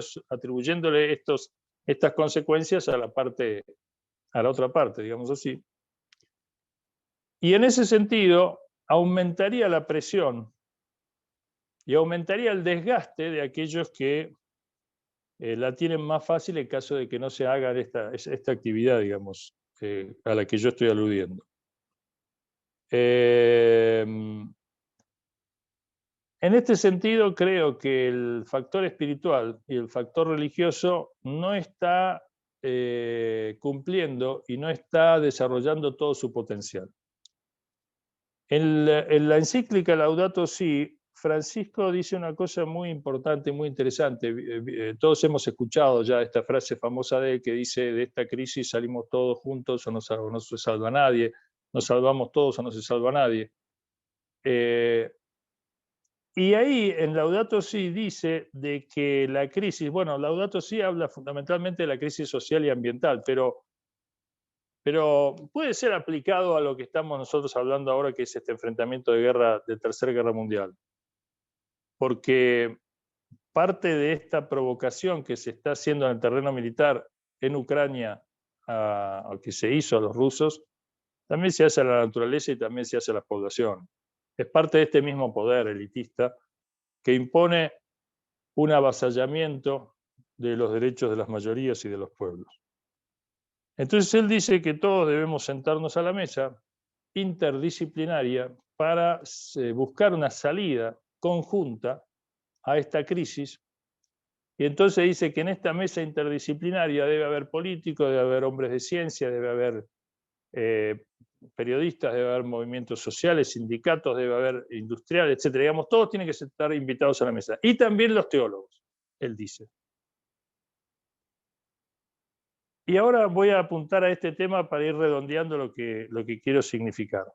estas consecuencias a la otra parte, digamos así. Y en ese sentido, aumentaría la presión y aumentaría el desgaste de aquellos que la tienen más fácil en caso de que no se haga esta actividad, digamos, a la que yo estoy aludiendo. En este sentido, creo que el factor espiritual y el factor religioso no está cumpliendo y no está desarrollando todo su potencial. En la encíclica Laudato Si, Francisco dice una cosa muy importante, muy interesante. Todos hemos escuchado ya esta frase famosa de él que dice: de esta crisis salimos todos juntos o no se salva nadie, nos salvamos todos o no se salva nadie. Y ahí en Laudato Si dice de que la crisis, bueno, Laudato Si habla fundamentalmente de la crisis social y ambiental, pero puede ser aplicado a lo que estamos nosotros hablando ahora, que es este enfrentamiento de Tercera Guerra Mundial. Porque parte de esta provocación que se está haciendo en el terreno militar en Ucrania, que se hizo a los rusos, también se hace a la naturaleza y también se hace a la población. Es parte de este mismo poder elitista que impone un avasallamiento de los derechos de las mayorías y de los pueblos. Entonces él dice que todos debemos sentarnos a la mesa interdisciplinaria para buscar una salida conjunta a esta crisis, y entonces dice que en esta mesa interdisciplinaria debe haber políticos, debe haber hombres de ciencia, debe haber periodistas, debe haber movimientos sociales, sindicatos, debe haber industriales, etc. Digamos, todos tienen que estar invitados a la mesa. Y también los teólogos, él dice. Y ahora voy a apuntar a este tema para ir redondeando lo que quiero significar.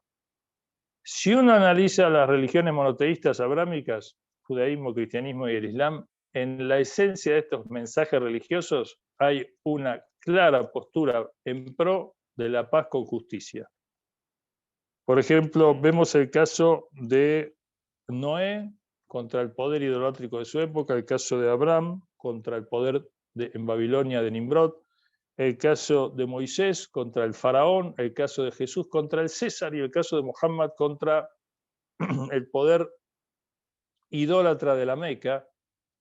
Si uno analiza las religiones monoteístas abrámicas, judaísmo, cristianismo y el islam, en la esencia de estos mensajes religiosos hay una clara postura en pro de la paz con justicia. Por ejemplo, vemos el caso de Noé contra el poder idolátrico de su época, el caso de Abraham contra el poder en Babilonia de Nimrod, el caso de Moisés contra el faraón, el caso de Jesús contra el César y el caso de Muhammad contra el poder idólatra de la Meca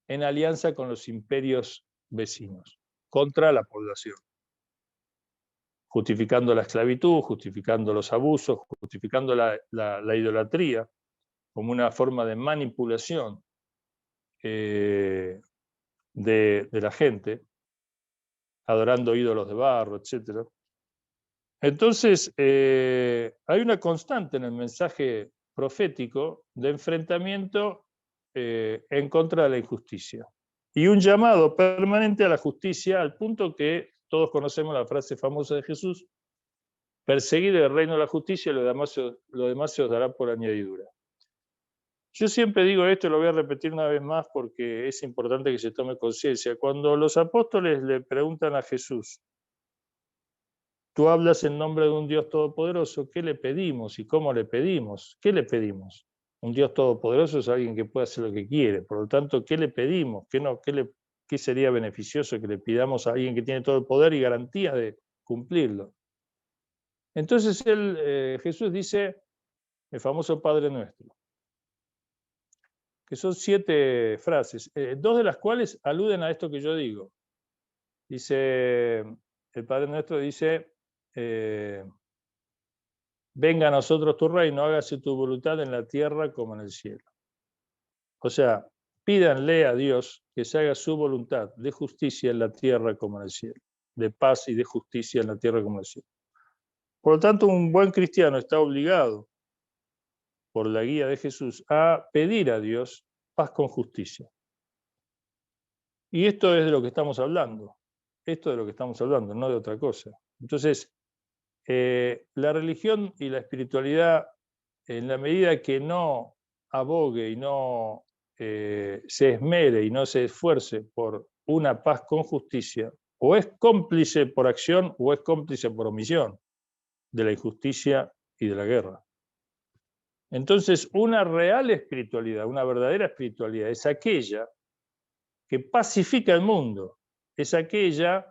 en alianza con los imperios vecinos, contra la población, justificando la esclavitud, justificando los abusos, justificando la idolatría como una forma de manipulación de la gente, adorando ídolos de barro, etc. Entonces, hay una constante en el mensaje profético de enfrentamiento en contra de la injusticia y un llamado permanente a la justicia, al punto que todos conocemos la frase famosa de Jesús: perseguid el reino de la justicia y lo demás se os dará por añadidura. Yo siempre digo esto y lo voy a repetir una vez más porque es importante que se tome conciencia. Cuando los apóstoles le preguntan a Jesús: tú hablas en nombre de un Dios todopoderoso, ¿qué le pedimos y cómo le pedimos? ¿Qué le pedimos? Un Dios todopoderoso es alguien que puede hacer lo que quiere. Por lo tanto, ¿qué le pedimos? ¿Qué sería beneficioso que le pidamos a alguien que tiene todo el poder y garantías de cumplirlo? Entonces Jesús dice el famoso Padre Nuestro, que son 7 frases, 2 de las cuales aluden a esto que yo digo. Dice, el Padre Nuestro dice, venga a nosotros tu reino, hágase tu voluntad en la tierra como en el cielo. O sea, pídanle a Dios que se haga su voluntad de justicia en la tierra como en el cielo, de paz y de justicia en la tierra como en el cielo. Por lo tanto, un buen cristiano está obligado, por la guía de Jesús, a pedir a Dios paz con justicia. Y esto es de lo que estamos hablando. Esto es de lo que estamos hablando, no de otra cosa. Entonces, la religión y la espiritualidad, en la medida que no abogue y no se esmere y no se esfuerce por una paz con justicia, o es cómplice por acción o es cómplice por omisión de la injusticia y de la guerra. Entonces, una real espiritualidad, una verdadera espiritualidad, es aquella que pacifica el mundo, es aquella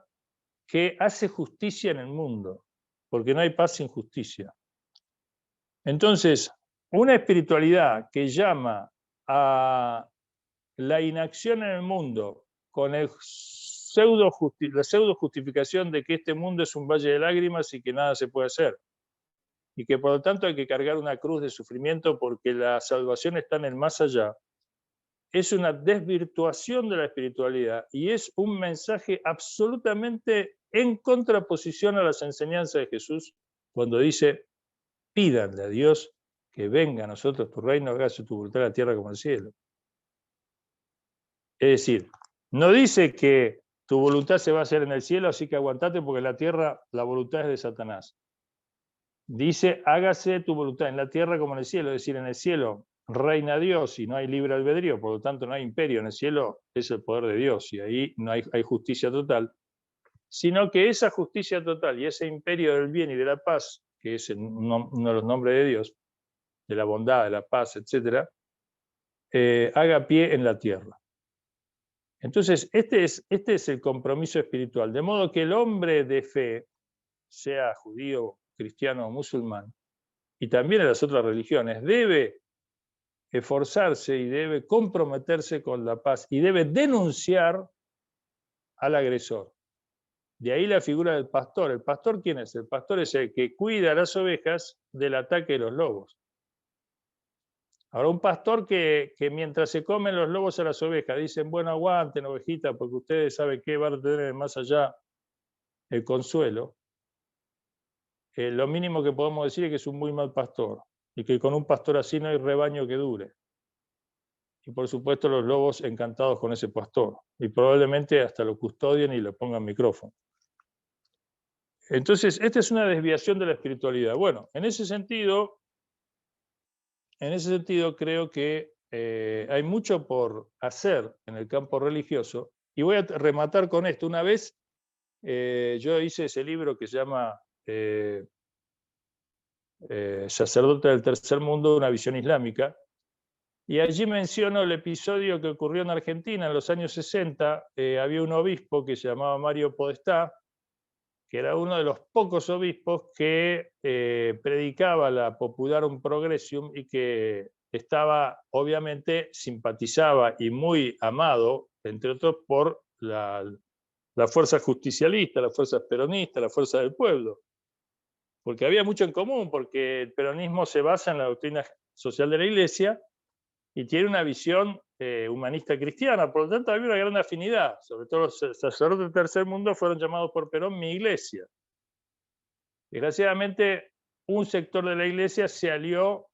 que hace justicia en el mundo, porque no hay paz sin justicia. Entonces, una espiritualidad que llama a la inacción en el mundo con la pseudo justificación de que este mundo es un valle de lágrimas y que nada se puede hacer, y que por lo tanto hay que cargar una cruz de sufrimiento porque la salvación está en el más allá, es una desvirtuación de la espiritualidad y es un mensaje absolutamente en contraposición a las enseñanzas de Jesús cuando dice: pídanle a Dios que venga a nosotros tu reino, hágase tu voluntad en la tierra como en el cielo. Es decir, no dice que tu voluntad se va a hacer en el cielo, así que aguantate porque en la tierra la voluntad es de Satanás. Dice, hágase tu voluntad en la tierra como en el cielo, es decir, en el cielo reina Dios y no hay libre albedrío, por lo tanto no hay imperio, en el cielo es el poder de Dios y ahí no hay justicia total, sino que esa justicia total y ese imperio del bien y de la paz, que es uno de los nombres de Dios, de la bondad, de la paz, etc., haga pie en la tierra. Entonces, este es el compromiso espiritual, de modo que el hombre de fe, sea judío, cristiano o musulmán, y también en las otras religiones, debe esforzarse y debe comprometerse con la paz y debe denunciar al agresor. De ahí la figura del pastor. ¿El pastor quién es? El pastor es el que cuida a las ovejas del ataque de los lobos. Ahora, un pastor que mientras se comen los lobos a las ovejas, dicen, bueno, aguanten, ovejita, porque ustedes saben que van a tener más allá el consuelo. Lo mínimo que podemos decir es que es un muy mal pastor y que con un pastor así no hay rebaño que dure. Y por supuesto los lobos encantados con ese pastor y probablemente hasta lo custodien y le pongan micrófono. Entonces, esta es una desviación de la espiritualidad. Bueno, en ese sentido creo que hay mucho por hacer en el campo religioso, y voy a rematar con esto. Una vez yo hice ese libro que se llama Sacerdote del Tercer Mundo, una visión islámica, y allí menciono el episodio que ocurrió en Argentina en los años 60. Había un obispo que se llamaba Mario Podestá, que era uno de los pocos obispos que predicaba la Popularum Progressium y que estaba, obviamente, simpatizaba y muy amado, entre otros, por la fuerza justicialista, la fuerza peronista, la fuerza del pueblo. Porque había mucho en común, porque el peronismo se basa en la doctrina social de la Iglesia y tiene una visión humanista cristiana, por lo tanto había una gran afinidad. Sobre todo los sacerdotes del tercer mundo fueron llamados por Perón mi iglesia. Desgraciadamente, un sector de la iglesia se alió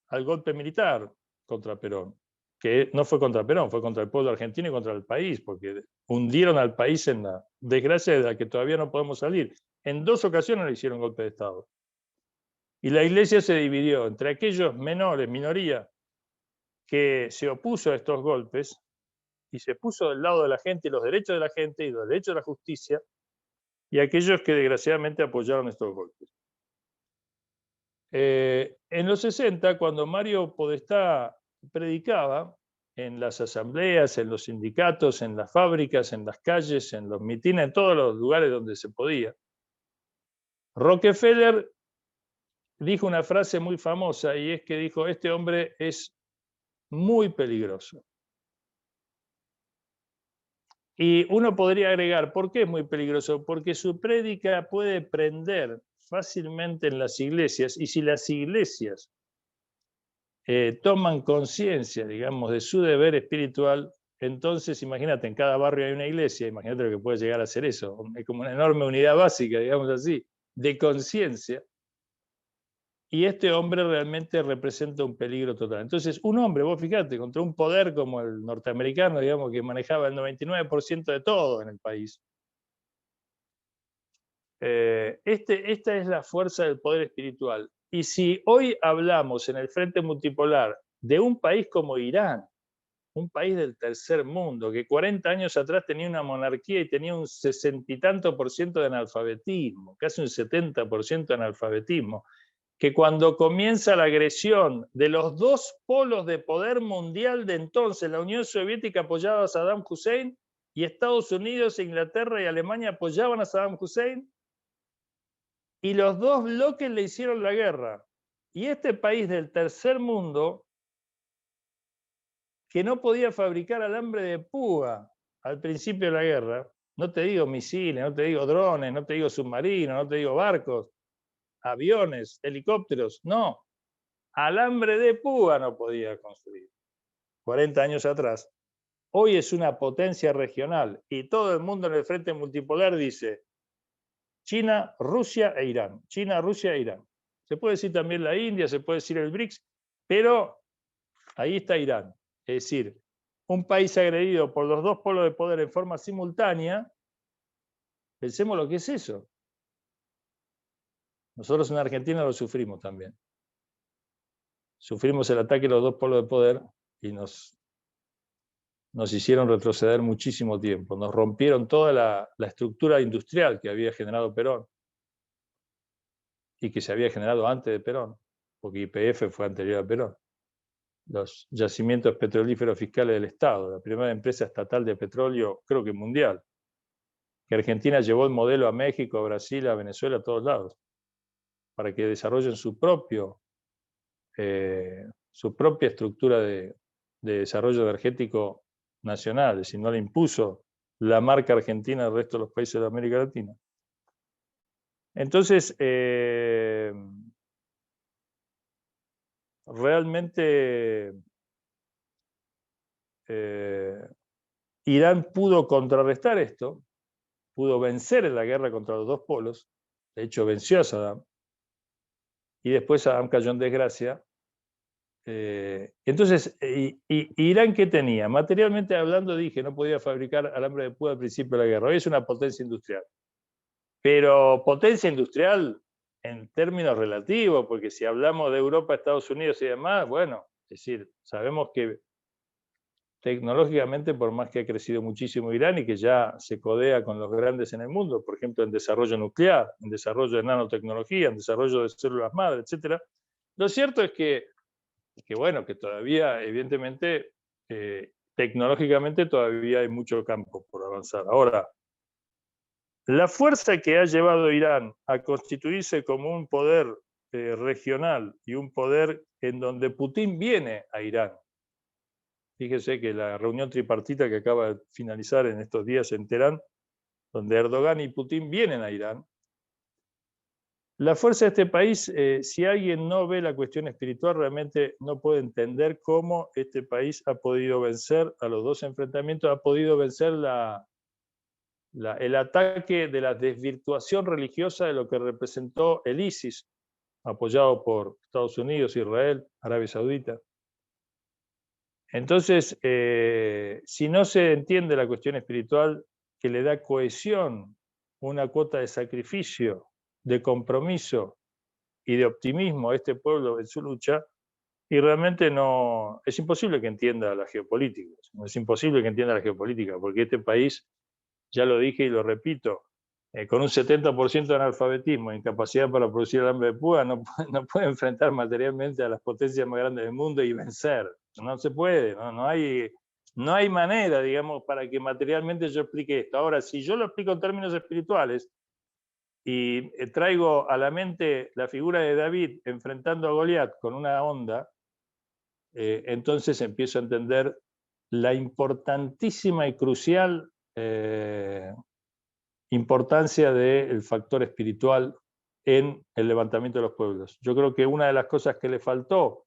al golpe militar contra Perón, que no fue contra Perón, fue contra el pueblo argentino y contra el país, porque hundieron al país en la desgracia de la que todavía no podemos salir. En 2 ocasiones le hicieron golpe de Estado. Y la iglesia se dividió entre aquellos menores, minoría, que se opuso a estos golpes y se puso del lado de la gente y los derechos de la gente y los derechos de la justicia, y aquellos que desgraciadamente apoyaron estos golpes. En los 60, cuando Mario Podestá predicaba en las asambleas, en los sindicatos, en las fábricas, en las calles, en los mitines, en todos los lugares donde se podía, Rockefeller dijo una frase muy famosa, y es que dijo: este hombre es muy peligroso. Y uno podría agregar, ¿por qué es muy peligroso? Porque su prédica puede prender fácilmente en las iglesias, y si las iglesias toman conciencia, digamos, de su deber espiritual, entonces imagínate, en cada barrio hay una iglesia, imagínate lo que puede llegar a ser eso, es como una enorme unidad básica, digamos así, de conciencia, y este hombre realmente representa un peligro total. Entonces, un hombre, vos fíjate, contra un poder como el norteamericano, digamos, que manejaba el 99% de todo en el país. Esta es la fuerza del poder espiritual. Y si hoy hablamos en el Frente Multipolar de un país como Irán, un país del tercer mundo, que 40 años atrás tenía una monarquía y tenía un 60 y tanto por ciento de analfabetismo, casi un 70% de analfabetismo, que cuando comienza la agresión de los 2 polos de poder mundial de entonces, la Unión Soviética apoyaba a Saddam Hussein y Estados Unidos, Inglaterra y Alemania apoyaban a Saddam Hussein, y los 2 bloques le hicieron la guerra. Y este país del tercer mundo, que no podía fabricar alambre de púa al principio de la guerra, no te digo misiles, no te digo drones, no te digo submarinos, no te digo barcos, aviones, helicópteros, no. Alambre de púa no podía construir 40 años atrás. Hoy es una potencia regional y todo el mundo en el Frente Multipolar dice China, Rusia e Irán. China, Rusia e Irán. Se puede decir también la India, se puede decir el BRICS, pero ahí está Irán. Es decir, un país agredido por los 2 polos de poder en forma simultánea. Pensemos lo que es eso. Nosotros en Argentina lo sufrimos también. Sufrimos el ataque de los 2 polos de poder y nos hicieron retroceder muchísimo tiempo. Nos rompieron toda la estructura industrial que había generado Perón y que se había generado antes de Perón, porque YPF fue anterior a Perón. Los yacimientos petrolíferos fiscales del Estado, la primera empresa estatal de petróleo, creo que mundial, que Argentina llevó el modelo a México, a Brasil, a Venezuela, a todos lados, para que desarrollen su propia estructura de desarrollo energético nacional, es decir, no le impuso la marca argentina al resto de los países de América Latina. Entonces, realmente Irán pudo contrarrestar esto, pudo vencer en la guerra contra los 2 polos, de hecho venció a Saddam, y después Saddam cayó en desgracia. Entonces, ¿Irán qué tenía? Materialmente hablando, dije, no podía fabricar alambre de púa al principio de la guerra. Hoy es una potencia industrial. Pero potencia industrial en términos relativos, porque si hablamos de Europa, Estados Unidos y demás, bueno, es decir, sabemos que tecnológicamente, por más que ha crecido muchísimo Irán y que ya se codea con los grandes en el mundo, por ejemplo, en desarrollo nuclear, en desarrollo de nanotecnología, en desarrollo de células madre, etc. Lo cierto es que bueno, que todavía, evidentemente, tecnológicamente todavía hay mucho campo por avanzar. Ahora, la fuerza que ha llevado a Irán a constituirse como un poder regional y un poder en donde Putin viene a Irán. Fíjese que la reunión tripartita que acaba de finalizar en estos días en Teherán, donde Erdogan y Putin vienen a Irán. La fuerza de este país, si alguien no ve la cuestión espiritual, realmente no puede entender cómo este país ha podido vencer a los dos enfrentamientos, ha podido vencer el ataque de la desvirtuación religiosa de lo que representó el ISIS, apoyado por Estados Unidos, Israel, Arabia Saudita. Entonces, si no se entiende la cuestión espiritual que le da cohesión, una cuota de sacrificio, de compromiso y de optimismo a este pueblo en su lucha, y realmente no, es imposible que entienda la geopolítica, es imposible que entienda la geopolítica, porque este país, ya lo dije y lo repito, con un 70% de analfabetismo e incapacidad para producir alambre de púa, no puede enfrentar materialmente a las potencias más grandes del mundo y vencer. No se puede, no hay manera, digamos, para que materialmente yo explique esto. Ahora, si yo lo explico en términos espirituales y traigo a la mente la figura de David enfrentando a Goliat con una onda, entonces empiezo a entender la importantísima y crucial importancia del factor espiritual en el levantamiento de los pueblos. Yo creo que una de las cosas que le faltó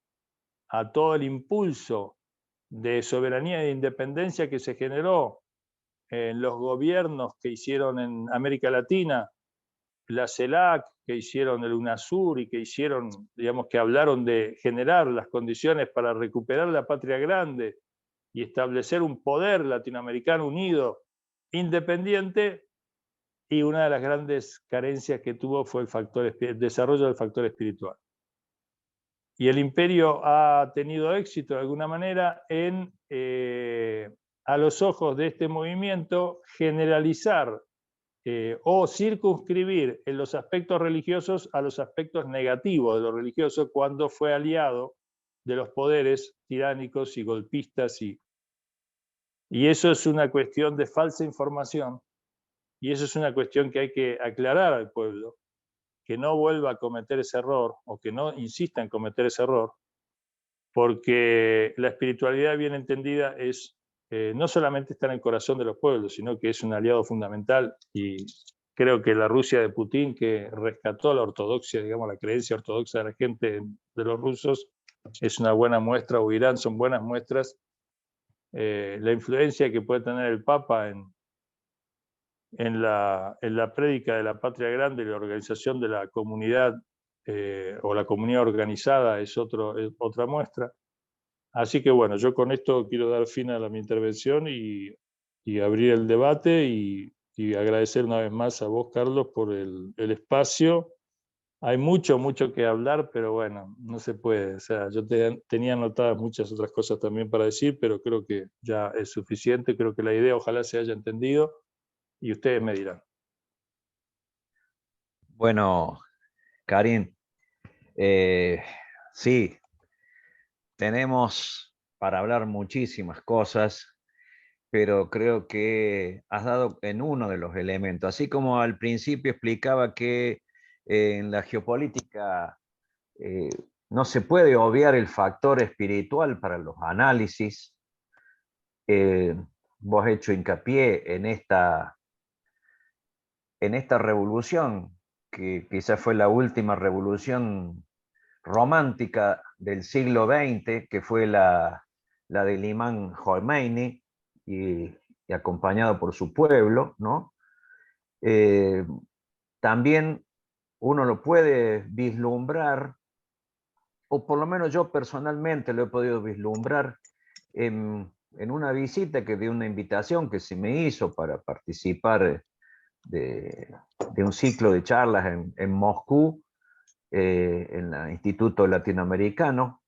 a todo el impulso de soberanía e de independencia que se generó en los gobiernos que hicieron en América Latina, la CELAC, que hicieron el UNASUR y que hicieron, digamos, que hablaron de generar las condiciones para recuperar la patria grande y establecer un poder latinoamericano unido, independiente, y una de las grandes carencias que tuvo fue el desarrollo del factor espiritual. Y el imperio ha tenido éxito de alguna manera en, a los ojos de este movimiento, generalizar o circunscribir en los aspectos religiosos a los aspectos negativos de lo religioso cuando fue aliado de los poderes tiránicos y golpistas. Y eso es una cuestión de falsa información. Y eso es una cuestión que hay que aclarar al pueblo, que no vuelva a cometer ese error o que no insista en cometer ese error, porque la espiritualidad bien entendida es no solamente está en el corazón de los pueblos, sino que es un aliado fundamental, y creo que la Rusia de Putin, que rescató la ortodoxia, digamos, la creencia ortodoxa de la gente, de los rusos, es una buena muestra, o Irán son buenas muestras. La influencia que puede tener el Papa en la prédica de la patria grande y la organización de la comunidad o la comunidad organizada es otra muestra. Así que bueno, yo con esto quiero dar fin a mi intervención y abrir el debate y agradecer una vez más a vos, Carlos, por el espacio. Hay mucho que hablar, pero bueno, no se puede. O sea, yo tenía anotadas muchas otras cosas también para decir, pero creo que ya es suficiente. Creo que la idea ojalá se haya entendido y ustedes me dirán. Bueno, Karim, sí, tenemos para hablar muchísimas cosas, pero creo que has dado en uno de los elementos. Así como al principio explicaba que en la geopolítica eh, no se puede obviar el factor espiritual para los análisis. Vos has hecho hincapié en esta revolución, que quizás fue la última revolución romántica del siglo XX, que fue la del imán Khomeini, y acompañado por su pueblo, ¿no? También uno lo puede vislumbrar, o por lo menos yo personalmente lo he podido vislumbrar en una visita una invitación que se me hizo para participar de un ciclo de charlas en Moscú, en el Instituto Latinoamericano,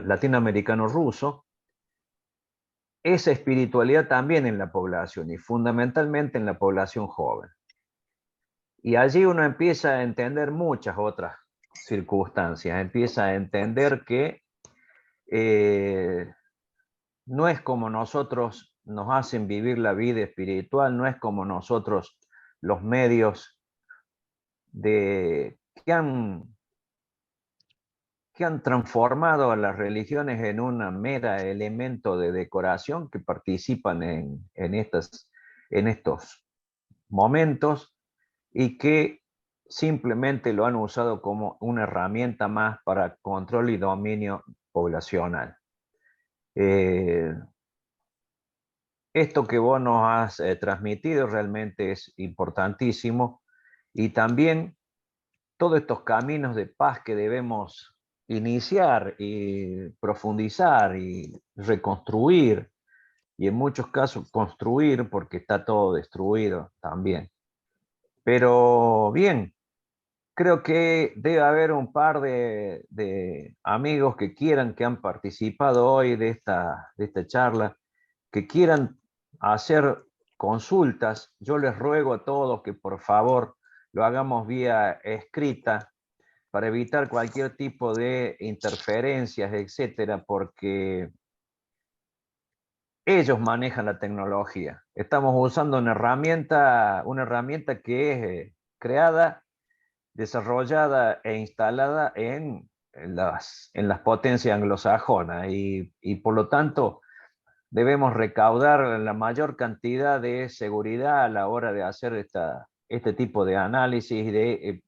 Latinoamericano Ruso, esa espiritualidad también en la población y fundamentalmente en la población joven. Y allí uno empieza a entender muchas otras circunstancias, empieza a entender que no es como nosotros nos hacen vivir la vida espiritual, no es como nosotros los medios que han transformado a las religiones en un mera elemento de decoración que participan en estos momentos y que simplemente lo han usado como una herramienta más para control y dominio poblacional. Esto que vos nos has transmitido realmente es importantísimo y también todos estos caminos de paz que debemos iniciar y profundizar y reconstruir y en muchos casos construir porque está todo destruido también. Pero bien, creo que debe haber un par de amigos que han participado hoy de esta charla, que quieran hacer consultas. Yo les ruego a todos que por favor lo hagamos vía escrita para evitar cualquier tipo de interferencias, etcétera, porque ellos manejan la tecnología. Estamos usando una herramienta que es creada, desarrollada e instalada en las potencias anglosajonas y por lo tanto debemos recaudar la mayor cantidad de seguridad a la hora de hacer este tipo de análisis, de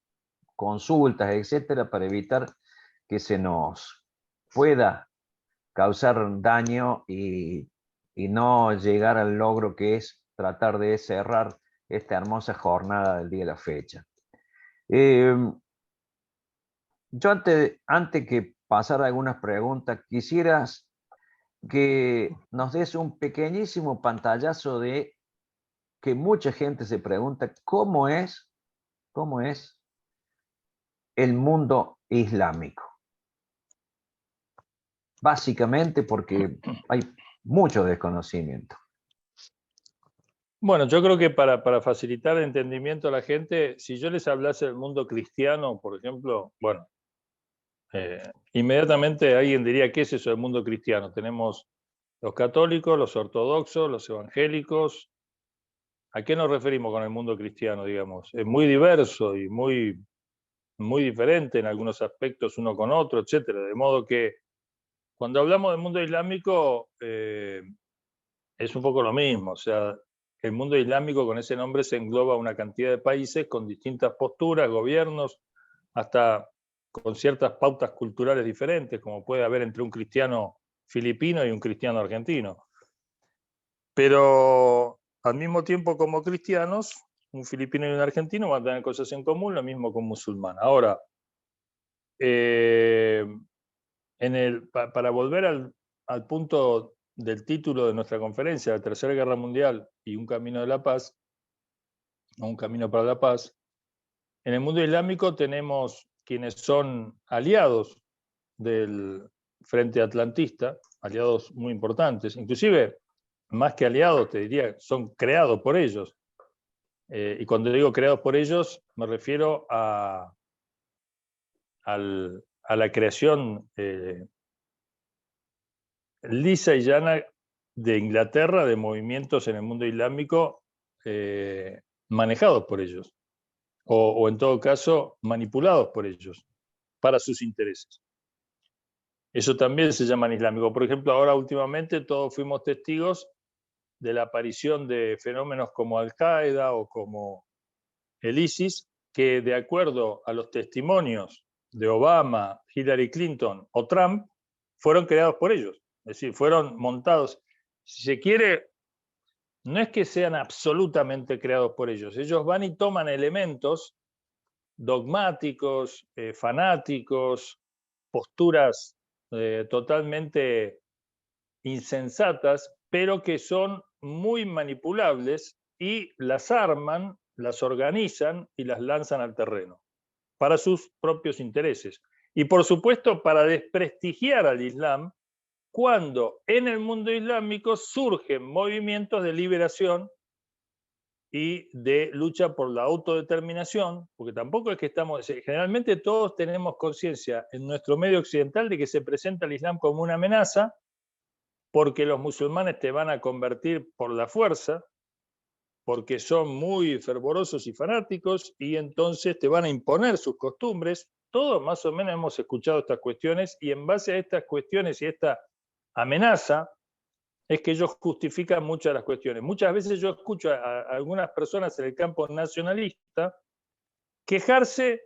consultas, etcétera, para evitar que se nos pueda causar daño y no llegar al logro que es tratar de cerrar esta hermosa jornada del día de la fecha. Yo antes que pasar a algunas preguntas, quisieras que nos des un pequeñísimo pantallazo de que mucha gente se pregunta cómo es el mundo islámico. Básicamente porque hay mucho desconocimiento. Bueno, yo creo que para facilitar el entendimiento a la gente, si yo les hablase del mundo cristiano, por ejemplo, bueno, inmediatamente alguien diría, ¿qué es eso del mundo cristiano? Tenemos los católicos, los ortodoxos, los evangélicos. ¿A qué nos referimos con el mundo cristiano, digamos? Es muy diverso y muy diferente en algunos aspectos uno con otro, etcétera. De modo que cuando hablamos del mundo islámico es un poco lo mismo. O sea, el mundo islámico con ese nombre se engloba una cantidad de países con distintas posturas, gobiernos, hasta con ciertas pautas culturales diferentes, como puede haber entre un cristiano filipino y un cristiano argentino. Pero al mismo tiempo, como cristianos, un filipino y un argentino van a tener cosas en común, lo mismo con un musulmán. Ahora, para volver al punto del título de nuestra conferencia, la Tercera Guerra Mundial y un camino de la paz, o un camino para la paz, en el mundo islámico tenemos quienes son aliados del Frente Atlantista, aliados muy importantes, inclusive más que aliados, te diría, son creados por ellos. Y cuando digo creados por ellos, me refiero a la creación lisa y llana de Inglaterra, de movimientos en el mundo islámico manejados por ellos, o en todo caso manipulados por ellos para sus intereses. Eso también se llama islámico. Por ejemplo, ahora últimamente todos fuimos testigos de la aparición de fenómenos como Al-Qaeda o como el ISIS, que de acuerdo a los testimonios de Obama, Hillary Clinton o Trump, fueron creados por ellos. Es decir, fueron montados. Si se quiere, no es que sean absolutamente creados por ellos. Ellos van y toman elementos dogmáticos, fanáticos, posturas totalmente insensatas, pero que son muy manipulables y las arman, las organizan y las lanzan al terreno para sus propios intereses. Y por supuesto, para desprestigiar al Islam cuando en el mundo islámico surgen movimientos de liberación y de lucha por la autodeterminación, porque tampoco es que estamos, generalmente todos tenemos conciencia en nuestro medio occidental de que se presenta el Islam como una amenaza, porque los musulmanes te van a convertir por la fuerza, porque son muy fervorosos y fanáticos, y entonces te van a imponer sus costumbres. Todos más o menos hemos escuchado estas cuestiones, y en base a estas cuestiones y esta amenaza, es que ellos justifican muchas de las cuestiones. Muchas veces yo escucho a algunas personas en el campo nacionalista quejarse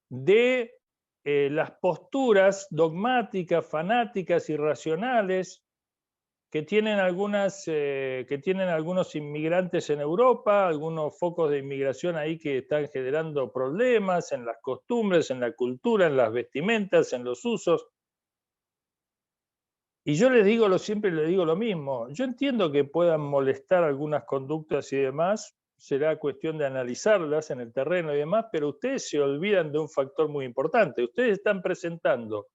de las posturas dogmáticas, fanáticas, irracionales que tienen algunos inmigrantes en Europa, algunos focos de inmigración ahí que están generando problemas en las costumbres, en la cultura, en las vestimentas, en los usos. Y yo siempre les digo lo mismo. Yo entiendo que puedan molestar algunas conductas y demás, será cuestión de analizarlas en el terreno y demás, pero ustedes se olvidan de un factor muy importante. Ustedes están presentando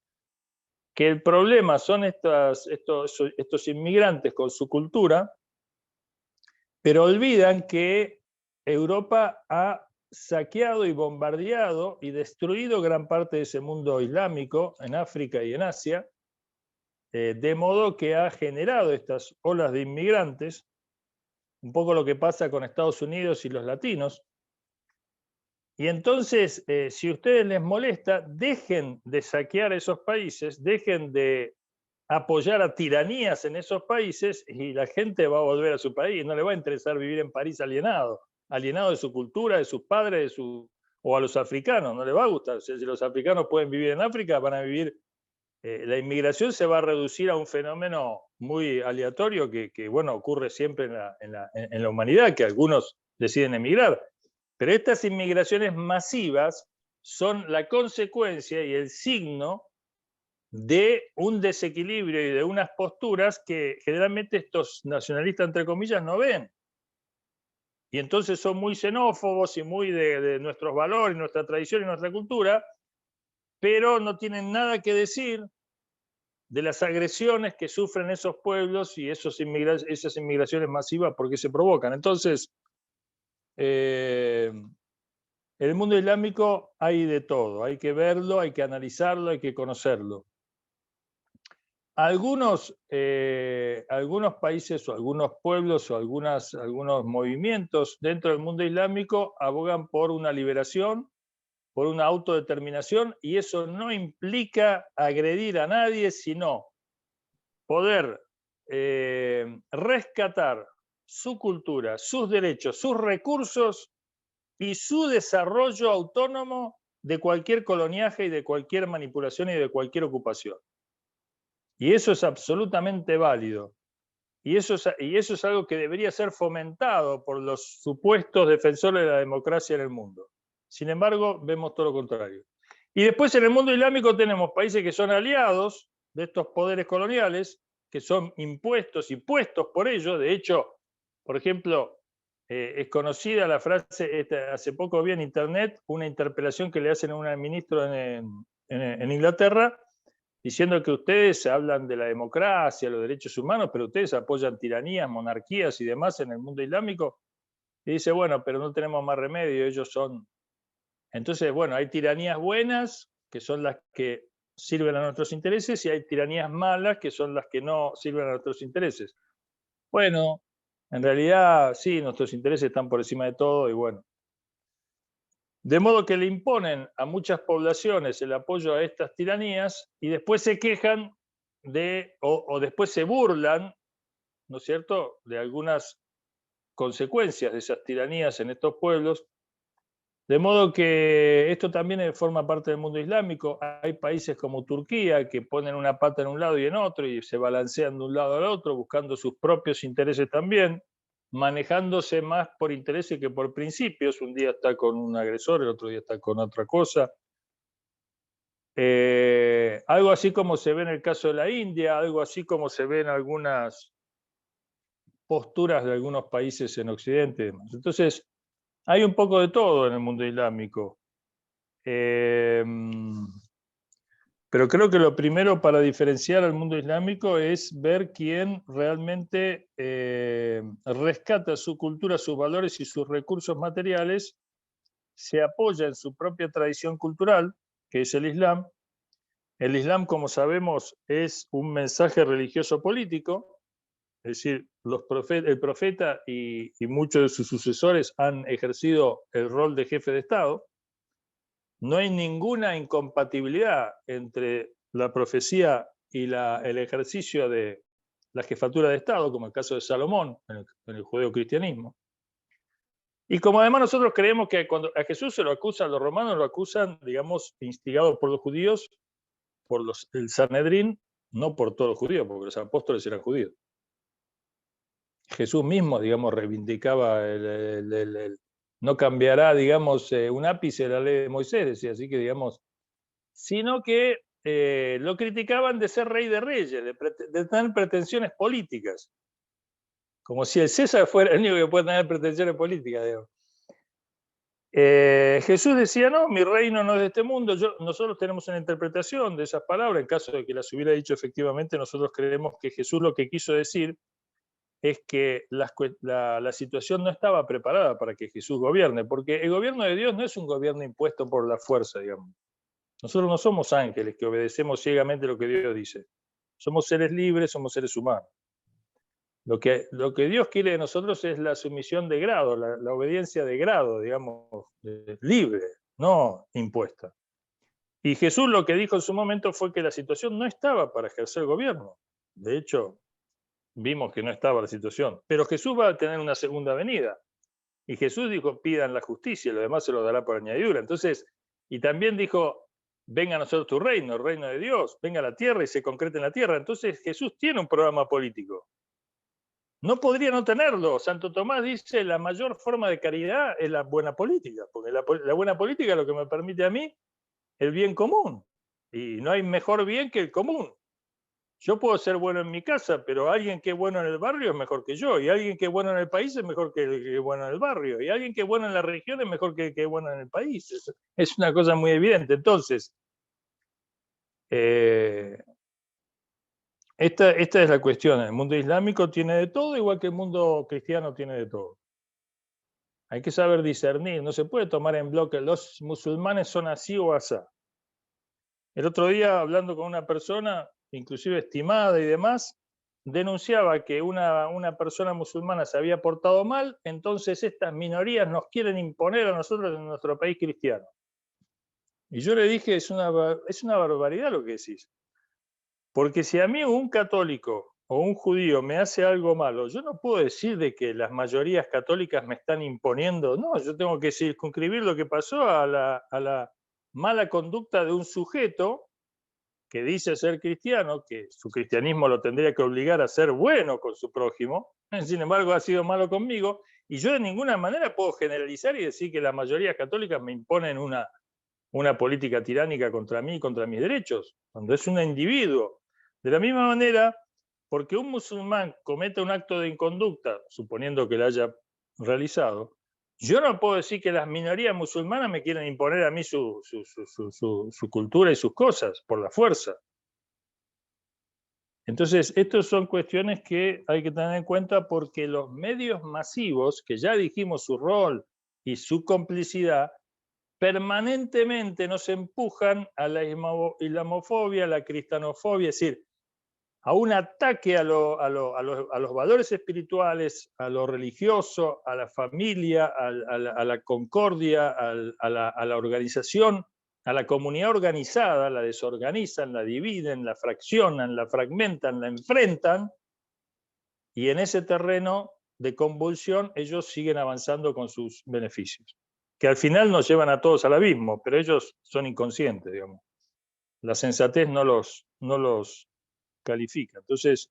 que el problema son estos inmigrantes con su cultura, pero olvidan que Europa ha saqueado y bombardeado y destruido gran parte de ese mundo islámico en África y en Asia, de modo que ha generado estas olas de inmigrantes, un poco lo que pasa con Estados Unidos y los latinos. Y entonces, si a ustedes les molesta, dejen de saquear esos países, dejen de apoyar a tiranías en esos países y la gente va a volver a su país. No le va a interesar vivir en París alienado de su cultura, de sus padres, o a los africanos, no le va a gustar. Si los africanos pueden vivir en África, van a vivir. La inmigración se va a reducir a un fenómeno muy aleatorio que bueno, ocurre siempre en la humanidad, que algunos deciden emigrar. Pero estas inmigraciones masivas son la consecuencia y el signo de un desequilibrio y de unas posturas que generalmente estos nacionalistas, entre comillas, no ven. Y entonces son muy xenófobos y muy de nuestros valores, nuestra tradición y nuestra cultura, pero no tienen nada que decir de las agresiones que sufren esos pueblos y esas inmigraciones masivas porque se provocan. Entonces, en el mundo islámico hay de todo, hay que verlo, hay que analizarlo, hay que conocerlo. Algunos países o algunos pueblos o algunos movimientos dentro del mundo islámico abogan por una liberación, por una autodeterminación, y eso no implica agredir a nadie, sino poder rescatar su cultura, sus derechos, sus recursos y su desarrollo autónomo de cualquier coloniaje y de cualquier manipulación y de cualquier ocupación. Y eso es absolutamente válido. Y eso es algo que debería ser fomentado por los supuestos defensores de la democracia en el mundo. Sin embargo, vemos todo lo contrario. Y después en el mundo islámico tenemos países que son aliados de estos poderes coloniales, que son impuestos y puestos por ellos. De hecho, por ejemplo, es conocida la frase, hace poco vi en internet una interpelación que le hacen a un ministro en Inglaterra, diciendo que ustedes hablan de la democracia, los derechos humanos, pero ustedes apoyan tiranías, monarquías y demás en el mundo islámico. Y dice, bueno, pero no tenemos más remedio, ellos son. Entonces, bueno, hay tiranías buenas, que son las que sirven a nuestros intereses, y hay tiranías malas, que son las que no sirven a nuestros intereses. Bueno, en realidad sí, nuestros intereses están por encima de todo, y bueno. De modo que le imponen a muchas poblaciones el apoyo a estas tiranías y después se quejan o después se burlan, ¿no es cierto?, de algunas consecuencias de esas tiranías en estos pueblos. De modo que esto también forma parte del mundo islámico. Hay países como Turquía que ponen una pata en un lado y en otro y se balancean de un lado al otro buscando sus propios intereses también, manejándose más por intereses que por principios. Un día está con un agresor, el otro día está con otra cosa. Algo así como se ve en el caso de la India, algo así como se ve en algunas posturas de algunos países en Occidente. Entonces, hay un poco de todo en el mundo islámico. Pero creo que lo primero para diferenciar al mundo islámico es ver quién realmente rescata su cultura, sus valores y sus recursos materiales, se apoya en su propia tradición cultural, que es el Islam. El Islam, como sabemos, es un mensaje religioso político, es decir, el profeta y muchos de sus sucesores han ejercido el rol de jefe de Estado. No hay ninguna incompatibilidad entre la profecía y el ejercicio de la jefatura de Estado, como el caso de Salomón en el judeocristianismo. Y como además nosotros creemos que cuando a Jesús se lo acusan, los romanos lo acusan, digamos, instigado por los judíos, por el Sanedrín, no por todos los judíos, porque los apóstoles eran judíos. Jesús mismo, digamos, reivindicaba no cambiará, digamos, un ápice de la ley de Moisés, decía, así que, digamos, sino que lo criticaban de ser rey de reyes, de tener pretensiones políticas, como si el César fuera el único que puede tener pretensiones políticas, digamos. Jesús decía, no, mi reino no es de este mundo. Nosotros tenemos una interpretación de esas palabras. En caso de que las hubiera dicho efectivamente, nosotros creemos que Jesús lo que quiso decir es que la situación no estaba preparada para que Jesús gobierne, porque el gobierno de Dios no es un gobierno impuesto por la fuerza, digamos. Nosotros no somos ángeles que obedecemos ciegamente lo que Dios dice. Somos seres libres, somos seres humanos. Lo que Dios quiere de nosotros es la sumisión de grado, la obediencia de grado, digamos, libre, no impuesta. Y Jesús lo que dijo en su momento fue que la situación no estaba para ejercer gobierno. De hecho, vimos que no estaba la situación. Pero Jesús va a tener una segunda venida. Y Jesús dijo, pidan la justicia, lo demás se lo dará por añadidura. Entonces, y también dijo, venga a nosotros tu reino, el reino de Dios, venga a la tierra y se concrete en la tierra. Entonces Jesús tiene un programa político. No podría no tenerlo. Santo Tomás dice, la mayor forma de caridad es la buena política, porque la buena política es lo que me permite a mí el bien común. Y no hay mejor bien que el común. Yo puedo ser bueno en mi casa, pero alguien que es bueno en el barrio es mejor que yo, y alguien que es bueno en el país es mejor que el que es bueno en el barrio, y alguien que es bueno en la región es mejor que el que es bueno en el país. Es una cosa muy evidente. Entonces, esta es la cuestión. El mundo islámico tiene de todo, igual que el mundo cristiano tiene de todo. Hay que saber discernir, no se puede tomar en bloque, los musulmanes son así o asá. El otro día, hablando con una persona, inclusive estimada y demás, denunciaba que una persona musulmana se había portado mal, entonces estas minorías nos quieren imponer a nosotros en nuestro país cristiano. Y yo le dije, es una barbaridad lo que decís. Porque si a mí un católico o un judío me hace algo malo, yo no puedo decir de que las mayorías católicas me están imponiendo. No, yo tengo que circunscribir lo que pasó a la mala conducta de un sujeto que dice ser cristiano, que su cristianismo lo tendría que obligar a ser bueno con su prójimo, sin embargo ha sido malo conmigo, y yo de ninguna manera puedo generalizar y decir que las mayorías católicas me imponen una política tiránica contra mí y contra mis derechos, cuando es un individuo. De la misma manera, porque un musulmán cometa un acto de inconducta, suponiendo que lo haya realizado, yo no puedo decir que las minorías musulmanas me quieren imponer a mí su cultura y sus cosas por la fuerza. Entonces, estas son cuestiones que hay que tener en cuenta porque los medios masivos, que ya dijimos su rol y su complicidad, permanentemente nos empujan a la islamofobia, a la cristianofobia, es decir, a un ataque a los valores espirituales, a lo religioso, a la familia, a la concordia, a la organización, a la comunidad organizada. La desorganizan, la dividen, la fraccionan, la fragmentan, la enfrentan, y en ese terreno de convulsión ellos siguen avanzando con sus beneficios, que al final nos llevan a todos al abismo, pero ellos son inconscientes, digamos. La sensatez no los califica. Entonces,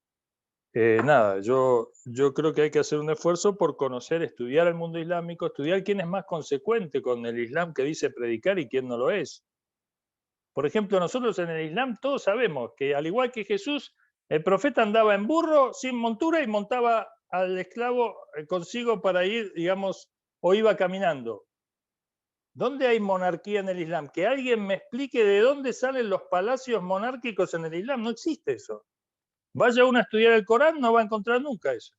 nada, yo creo que hay que hacer un esfuerzo por conocer, estudiar el mundo islámico, estudiar quién es más consecuente con el Islam que dice predicar y quién no lo es. Por ejemplo, nosotros en el Islam todos sabemos que, al igual que Jesús, el profeta andaba en burro, sin montura, y montaba al esclavo consigo para ir, digamos, o iba caminando. ¿Dónde hay monarquía en el Islam? Que alguien me explique de dónde salen los palacios monárquicos en el Islam. No existe eso. Vaya uno a estudiar el Corán, no va a encontrar nunca eso.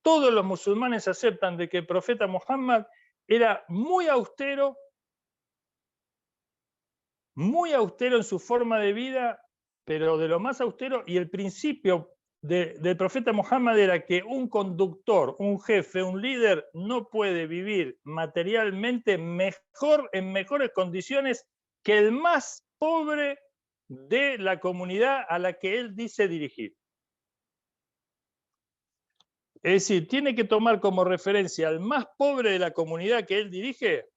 Todos los musulmanes aceptan de que el profeta Muhammad era muy austero en su forma de vida, pero de lo más austero, y el principio del profeta Muhammad era que un conductor, un jefe, un líder no puede vivir materialmente mejor, en mejores condiciones que el más pobre de la comunidad a la que él dice dirigir. Es decir, tiene que tomar como referencia al más pobre de la comunidad que él dirige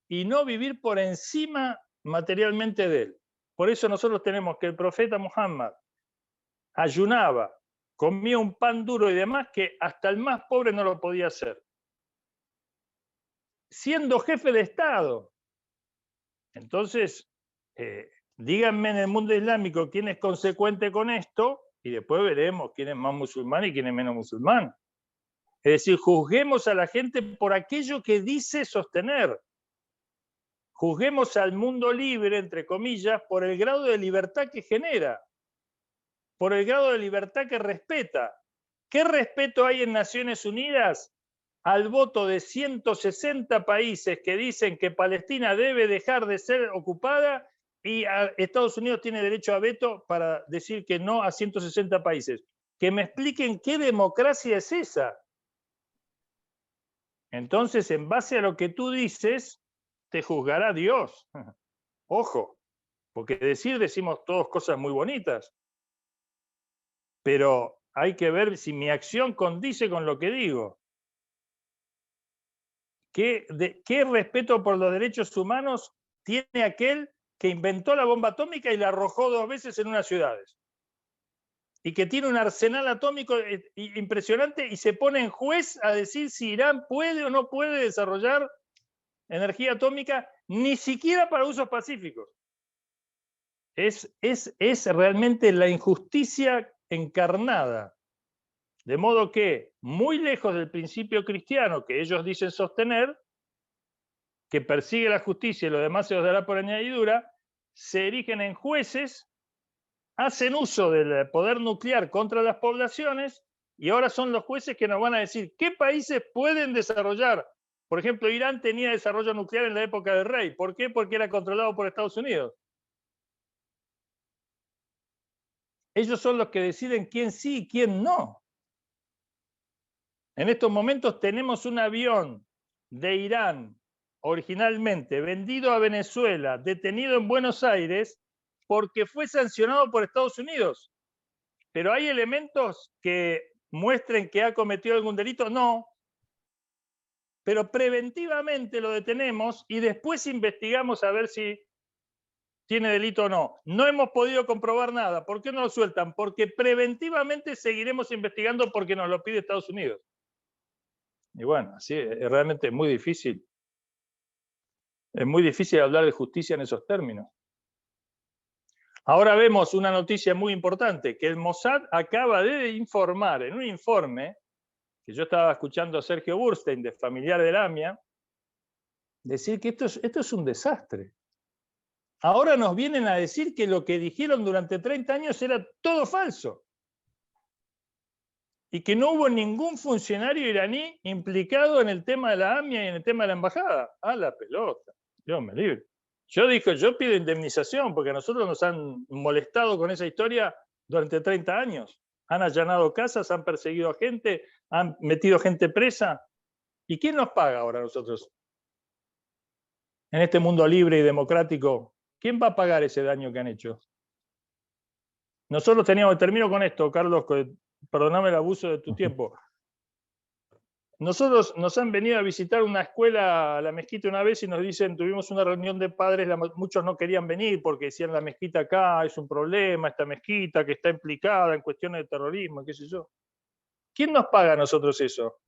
y no vivir por encima materialmente de él. Por eso nosotros tenemos que el profeta Muhammad ayunaba, comía un pan duro y demás que hasta el más pobre no lo podía hacer. Siendo jefe de Estado. Entonces, díganme en el mundo islámico quién es consecuente con esto y después veremos quién es más musulmán y quién es menos musulmán. Es decir, juzguemos a la gente por aquello que dice sostener. Juzguemos al mundo libre, entre comillas, por el grado de libertad que genera, por el grado de libertad que respeta. ¿Qué respeto hay en Naciones Unidas al voto de 160 países que dicen que Palestina debe dejar de ser ocupada y Estados Unidos tiene derecho a veto para decir que no a 160 países? Que me expliquen qué democracia es esa. Entonces, en base a lo que tú dices, te juzgará Dios. Ojo, porque decimos todos cosas muy bonitas, pero hay que ver si mi acción condice con lo que digo. ¿Qué respeto por los derechos humanos tiene aquel que inventó la bomba atómica y la arrojó 2 veces en unas ciudades? Y que tiene un arsenal atómico impresionante y se pone en juez a decir si Irán puede o no puede desarrollar energía atómica, ni siquiera para usos pacíficos. Es realmente la injusticia encarnada. De modo que, muy lejos del principio cristiano que ellos dicen sostener, que persigue la justicia y lo demás se los dará por añadidura, se erigen en jueces, hacen uso del poder nuclear contra las poblaciones y ahora son los jueces que nos van a decir qué países pueden desarrollar. Por ejemplo, Irán tenía desarrollo nuclear en la época del rey. ¿Por qué? Porque era controlado por Estados Unidos. Ellos son los que deciden quién sí y quién no. En estos momentos tenemos un avión de Irán, originalmente vendido a Venezuela, detenido en Buenos Aires, porque fue sancionado por Estados Unidos. ¿Pero hay elementos que muestren que ha cometido algún delito? No. Pero preventivamente lo detenemos y después investigamos a ver si tiene delito o no. No hemos podido comprobar nada. ¿Por qué no lo sueltan? Porque preventivamente seguiremos investigando porque nos lo pide Estados Unidos. Y bueno, así es realmente muy difícil. Es muy difícil hablar de justicia en esos términos. Ahora vemos una noticia muy importante, que el Mossad acaba de informar en un informe, que yo estaba escuchando a Sergio Burstein, de Familiar de Lamia, decir que esto es un desastre. Ahora nos vienen a decir que lo que dijeron durante 30 años era todo falso. Y que no hubo ningún funcionario iraní implicado en el tema de la AMIA y en el tema de la embajada. A la pelota, Dios me libre. Yo pido indemnización porque a nosotros nos han molestado con esa historia durante 30 años. Han allanado casas, han perseguido a gente, han metido gente presa. ¿Y quién nos paga ahora a nosotros? En este mundo libre y democrático, ¿quién va a pagar ese daño que han hecho? Nosotros termino con esto, Carlos, perdóname el abuso de tu tiempo. Nosotros nos han venido a visitar una escuela a la mezquita una vez y nos dicen, tuvimos una reunión de padres, muchos no querían venir porque decían la mezquita acá es un problema, esta mezquita que está implicada en cuestiones de terrorismo, qué sé yo. ¿Quién nos paga a nosotros eso?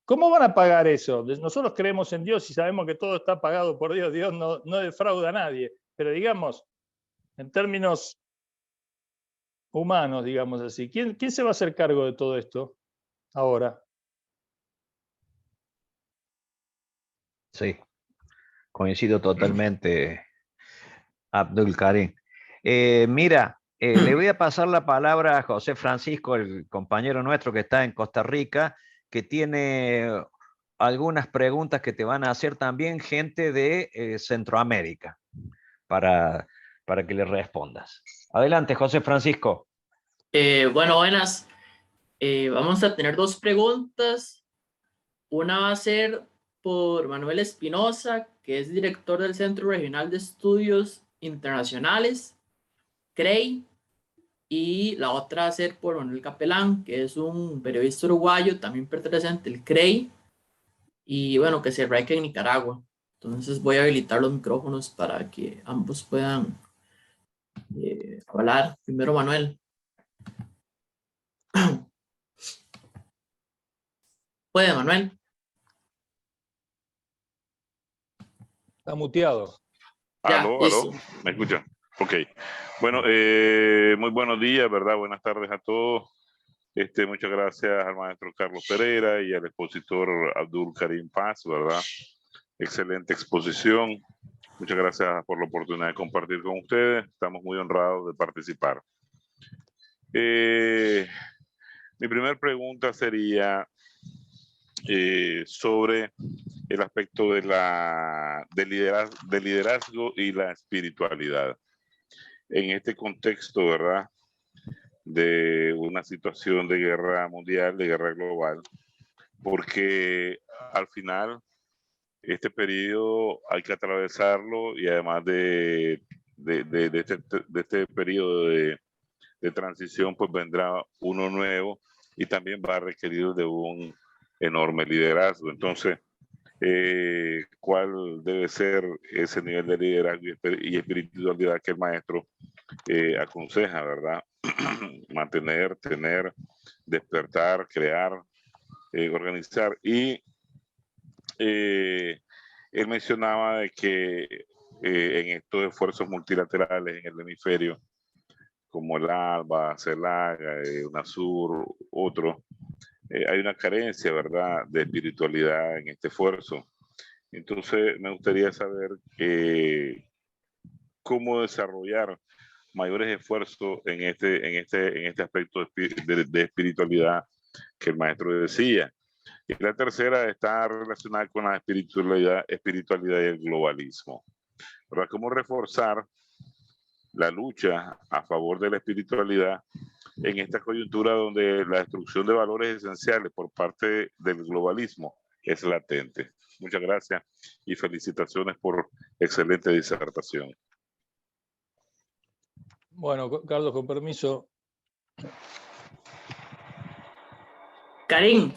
¿Cómo van a pagar eso? Nosotros creemos en Dios y sabemos que todo está pagado por Dios. Dios no defrauda a nadie. Pero digamos, en términos humanos, digamos así, ¿quién se va a hacer cargo de todo esto ahora? Sí, coincido totalmente, Abdul Karim. Mira, le voy a pasar la palabra a José Francisco, el compañero nuestro que está en Costa Rica, que tiene algunas preguntas que te van a hacer también gente de Centroamérica para, para que le respondas. Adelante, José Francisco. Bueno, buenas. Vamos a tener dos preguntas. Una va a ser por Manuel Espinosa, que es director del Centro Regional de Estudios Internacionales, CREI, y la otra va a ser por Manuel Capelán, que es un periodista uruguayo, también perteneciente al CREI, y bueno, que se radica en Nicaragua. Entonces voy a habilitar los micrófonos para que ambos puedan hablar. Primero Manuel. Puede, Manuel. Está muteado. Ya, Aló, listo. ¿me escuchan? Ok. Bueno, muy buenos días, ¿verdad? Buenas tardes a todos. Muchas gracias al maestro Carlos Pereira y al expositor Abdul Karim Paz, ¿verdad? Excelente exposición. Muchas gracias por la oportunidad de compartir con ustedes. Estamos muy honrados de participar. Mi primera pregunta sería sobre el aspecto de del liderazgo y la espiritualidad. En este contexto, ¿verdad?, de una situación de guerra mundial, de guerra global, porque al final este periodo hay que atravesarlo y además de este periodo de transición, pues vendrá uno nuevo y también va a requerir de un enorme liderazgo. Entonces, ¿cuál debe ser ese nivel de liderazgo y espiritualidad que el maestro aconseja, ¿verdad? Mantener, tener, despertar, crear, organizar. Y él mencionaba de que en estos esfuerzos multilaterales en el hemisferio, como el ALBA, CELAC, UNASUR, otros, hay una carencia, ¿verdad?, de espiritualidad en este esfuerzo. Entonces, me gustaría saber cómo desarrollar mayores esfuerzos en este aspecto de espiritualidad que el maestro decía. Y la tercera está relacionada con la espiritualidad y el globalismo, ¿verdad? ¿Cómo reforzar la lucha a favor de la espiritualidad en esta coyuntura donde la destrucción de valores esenciales por parte del globalismo es latente? Muchas gracias y felicitaciones por excelente disertación. Bueno, Carlos, con permiso. Karim,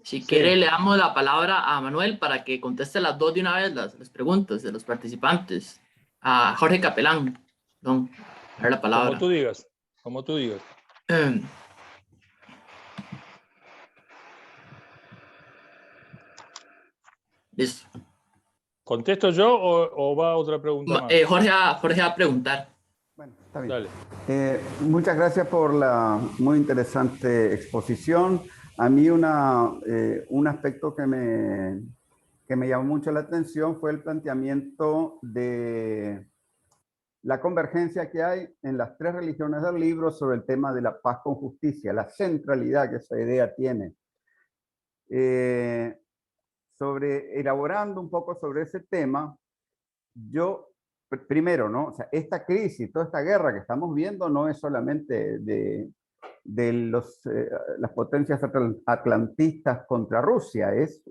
si Sí. quiere le damos la palabra a Manuel para que conteste las dos de una vez las preguntas de los participantes. A Jorge Capelán, perdón, a dar la palabra. Como tú digas, como tú digas. Listo. ¿Contesto yo o va otra pregunta más? Jorge va a preguntar. Bueno, está bien. Dale. Muchas gracias por la muy interesante exposición. A mí un aspecto que me llamó mucho la atención fue el planteamiento de la convergencia que hay en las tres religiones del libro sobre el tema de la paz con justicia, la centralidad que esa idea tiene. Elaborando un poco sobre ese tema, yo primero, ¿no? O sea, esta crisis, toda esta guerra que estamos viendo no es solamente de las potencias atlantistas contra Rusia, es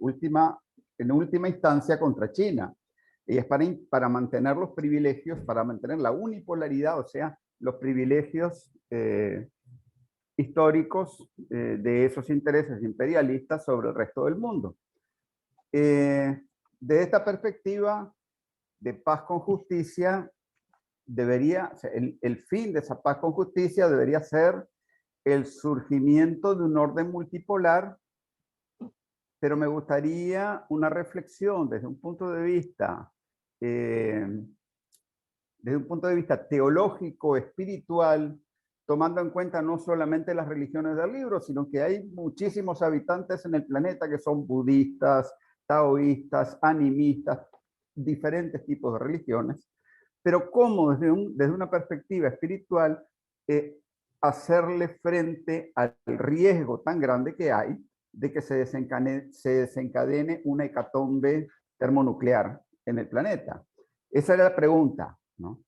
en última instancia contra China. Y es para mantener los privilegios, para mantener la unipolaridad, o sea, los privilegios históricos de esos intereses imperialistas sobre el resto del mundo. De esta perspectiva, de paz con justicia, el fin de esa paz con justicia debería ser el surgimiento de un orden multipolar, pero me gustaría una reflexión desde un punto de vista teológico, espiritual, tomando en cuenta no solamente las religiones del libro, sino que hay muchísimos habitantes en el planeta que son budistas, taoístas, animistas, diferentes tipos de religiones, pero cómo desde una perspectiva espiritual hacerle frente al riesgo tan grande que hay de que se desencadene una hecatombe termonuclear en el planeta. Esa era la pregunta, ¿no?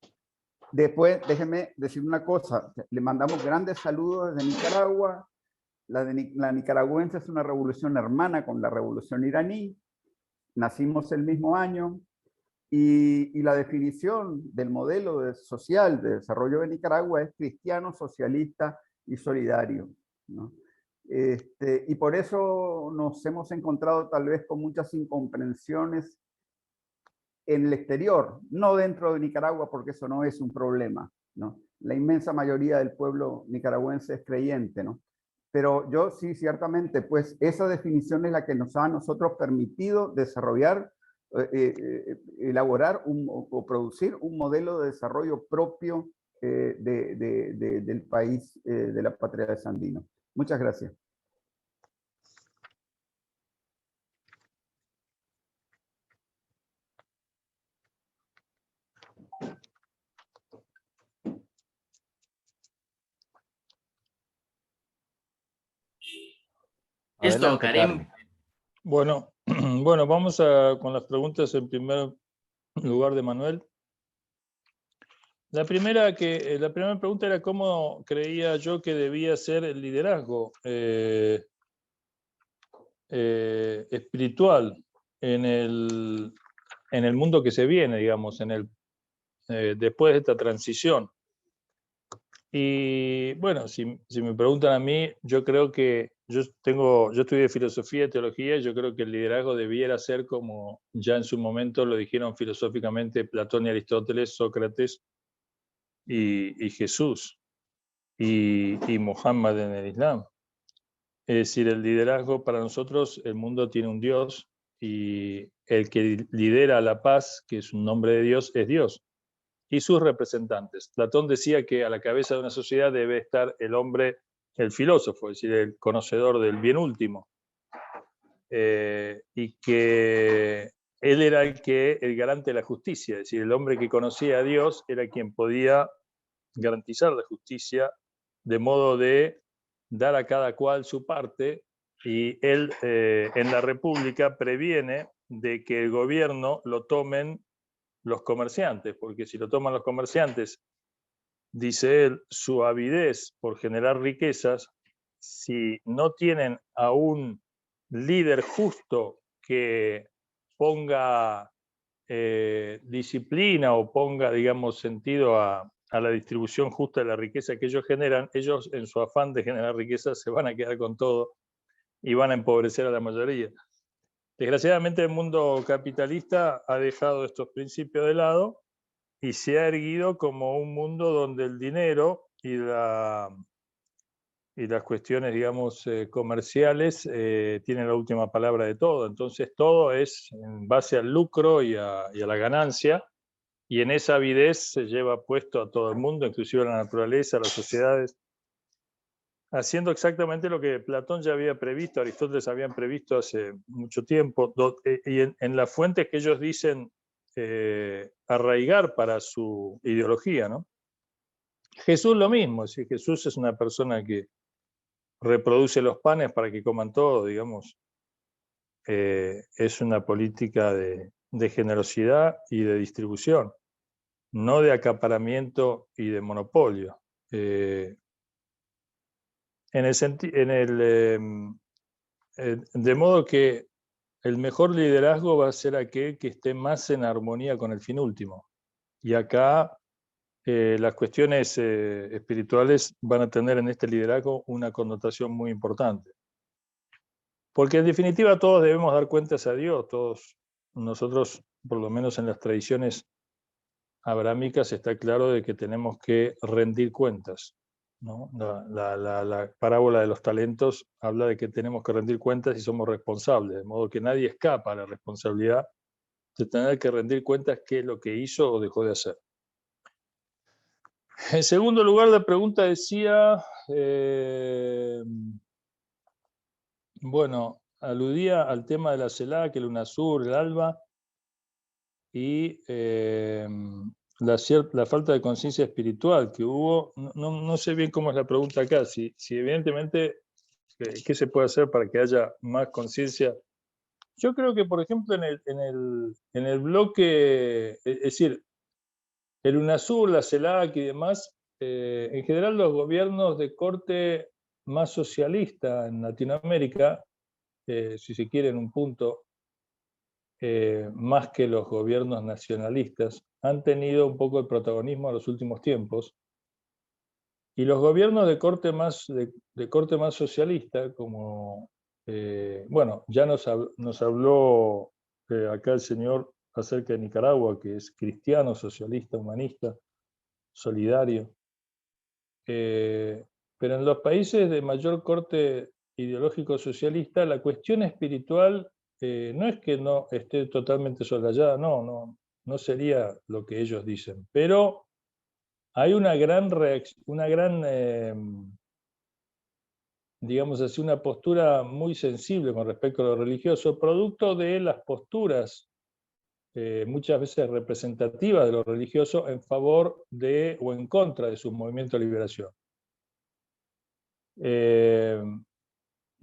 Después, déjeme decir una cosa, le mandamos grandes saludos desde Nicaragua. La nicaragüense es una revolución hermana con la revolución iraní, nacimos el mismo año, y la definición del modelo social de desarrollo de Nicaragua es cristiano, socialista y solidario, ¿no? Y por eso nos hemos encontrado tal vez con muchas incomprensiones en el exterior, no dentro de Nicaragua, porque eso no es un problema, ¿no? La inmensa mayoría del pueblo nicaragüense es creyente, ¿no? Pero yo sí, ciertamente, pues esa definición es la que nos ha a nosotros permitido desarrollar, elaborar o producir un modelo de desarrollo propio del país, de la patria de Sandino. Muchas gracias. Listo, Adelante, Karim. Bueno, bueno, vamos con las preguntas en primer lugar de Manuel. La primera pregunta era cómo creía yo que debía ser el liderazgo espiritual en el mundo que se viene, digamos, después de esta transición. Y bueno, si me preguntan a mí, yo creo que yo estudié filosofía y teología, y yo creo que el liderazgo debiera ser como ya en su momento lo dijeron filosóficamente Platón y Aristóteles, Sócrates y Jesús y Mohammed en el Islam. Es decir, el liderazgo para nosotros, el mundo tiene un Dios y el que lidera la paz, que es un nombre de Dios, es Dios y sus representantes. Platón decía que a la cabeza de una sociedad debe estar el hombre, el filósofo, es decir, el conocedor del bien último, y que él era el garante de la justicia, es decir, el hombre que conocía a Dios era quien podía garantizar la justicia de modo de dar a cada cual su parte, y él en la República previene de que el gobierno lo tomen los comerciantes, porque si lo toman los comerciantes, dice él, su avidez por generar riquezas, si no tienen a un líder justo que ponga disciplina o ponga, digamos, sentido a la distribución justa de la riqueza que ellos generan, ellos en su afán de generar riqueza se van a quedar con todo y van a empobrecer a la mayoría. Desgraciadamente el mundo capitalista ha dejado estos principios de lado y se ha erguido como un mundo donde el dinero y las cuestiones, digamos, comerciales tienen la última palabra de todo. Entonces todo es en base al lucro y a la ganancia, y en esa avidez se lleva puesto a todo el mundo, inclusive a la naturaleza, a las sociedades, haciendo exactamente lo que Platón ya había previsto, Aristóteles habían previsto hace mucho tiempo, y en las fuentes que ellos dicen arraigar para su ideología, ¿no? Jesús lo mismo, es decir, Jesús es una persona que reproduce los panes para que coman todo, digamos. Es una política de generosidad y de distribución, no de acaparamiento y de monopolio. De modo que el mejor liderazgo va a ser aquel que esté más en armonía con el fin último. Y acá las cuestiones espirituales van a tener en este liderazgo una connotación muy importante. Porque en definitiva todos debemos dar cuentas a Dios, todos nosotros, por lo menos en las tradiciones abrahámicas, está claro de que tenemos que rendir cuentas, ¿no? La parábola de los talentos habla de que tenemos que rendir cuentas y somos responsables, de modo que nadie escapa a la responsabilidad de tener que rendir cuentas qué es lo que hizo o dejó de hacer. En segundo lugar, la pregunta decía, bueno, aludía al tema de la CELAC, el UNASUR, el ALBA, y la falta de conciencia espiritual que hubo. No sé bien cómo es la pregunta acá, si evidentemente, ¿qué se puede hacer para que haya más conciencia? Yo creo que, por ejemplo, en el bloque, es decir, el UNASUR, la CELAC y demás, en general los gobiernos de corte más socialista en Latinoamérica, si se quiere en un punto, más que los gobiernos nacionalistas, han tenido un poco de protagonismo en los últimos tiempos. Y los gobiernos de corte más socialista, como, bueno, ya nos habló acá el señor acerca de Nicaragua, que es cristiano, socialista, humanista, solidario. Pero en los países de mayor corte ideológico socialista, la cuestión espiritual no es que no esté totalmente soslayada, no sería lo que ellos dicen, pero hay una gran digamos así, una postura muy sensible con respecto a lo religioso, producto de las posturas muchas veces representativas de lo religioso en favor de o en contra de sus movimientos de liberación.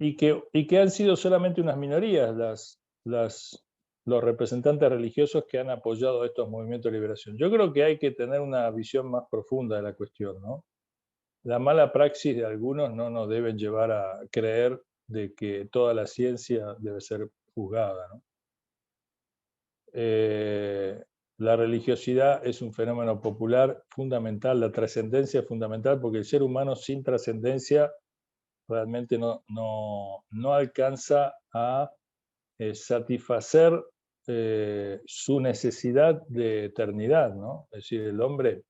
Y que han sido solamente unas minorías los representantes religiosos que han apoyado estos movimientos de liberación. Yo creo que hay que tener una visión más profunda de la cuestión, ¿no? La mala praxis de algunos no nos deben llevar a creer de que toda la ciencia debe ser juzgada, ¿no? La religiosidad es un fenómeno popular fundamental, la trascendencia es fundamental, porque el ser humano sin trascendencia realmente no alcanza a satisfacer su necesidad de eternidad, ¿no? Es decir, el hombre,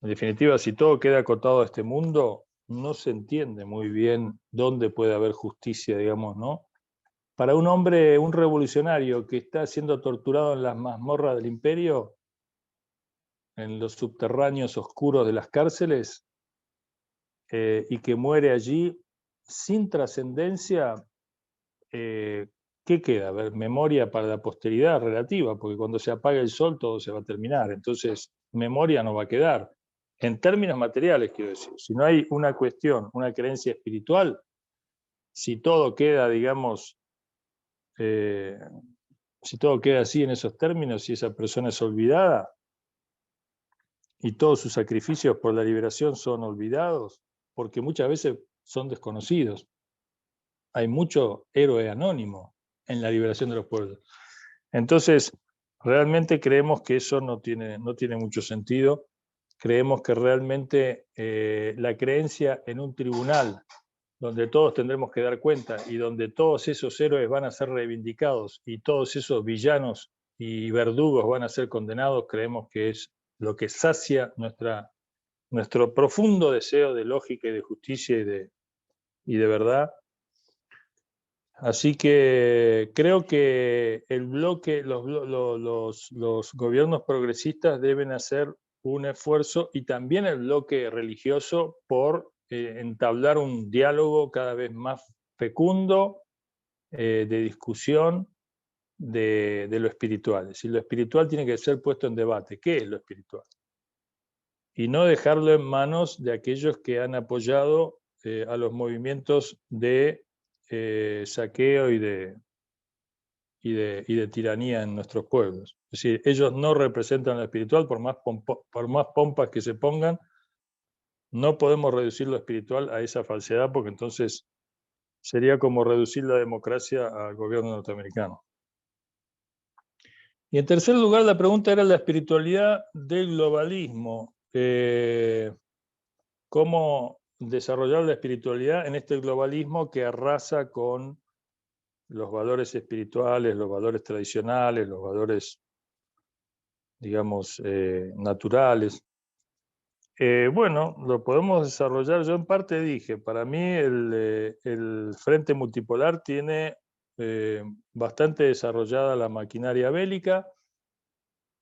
en definitiva, si todo queda acotado a este mundo, no se entiende muy bien dónde puede haber justicia, digamos, ¿no? Para un hombre, un revolucionario que está siendo torturado en las mazmorras del imperio, en los subterráneos oscuros de las cárceles, y que muere allí sin trascendencia, ¿qué queda? A ver, memoria para la posteridad relativa, porque cuando se apaga el sol todo se va a terminar, entonces memoria no va a quedar. En términos materiales, quiero decir, si no hay una cuestión, una creencia espiritual, si todo queda, digamos, si todo queda así en esos términos, si esa persona es olvidada y todos sus sacrificios por la liberación son olvidados, porque muchas veces son desconocidos. Hay mucho héroe anónimo en la liberación de los pueblos. Entonces, realmente creemos que eso no tiene mucho sentido. Creemos que realmente la creencia en un tribunal donde todos tendremos que dar cuenta y donde todos esos héroes van a ser reivindicados y todos esos villanos y verdugos van a ser condenados, creemos que es lo que sacia nuestro profundo deseo de lógica y de justicia y de verdad. Así que creo que el bloque, los gobiernos progresistas deben hacer un esfuerzo, y también el bloque religioso, por entablar un diálogo cada vez más fecundo, de discusión de lo espiritual. Es decir, lo espiritual tiene que ser puesto en debate. ¿Qué es lo espiritual? Y no dejarlo en manos de aquellos que han apoyado a los movimientos de saqueo y de tiranía en nuestros pueblos. Es decir, ellos no representan lo espiritual, por más pompas que se pongan. No podemos reducir lo espiritual a esa falsedad, porque entonces sería como reducir la democracia al gobierno norteamericano. Y en tercer lugar, la pregunta era la espiritualidad del globalismo. ¿Cómo desarrollar la espiritualidad en este globalismo que arrasa con los valores espirituales, los valores tradicionales, los valores, digamos, naturales? Bueno, lo podemos desarrollar. Yo en parte dije, para mí el Frente Multipolar tiene bastante desarrollada la maquinaria bélica.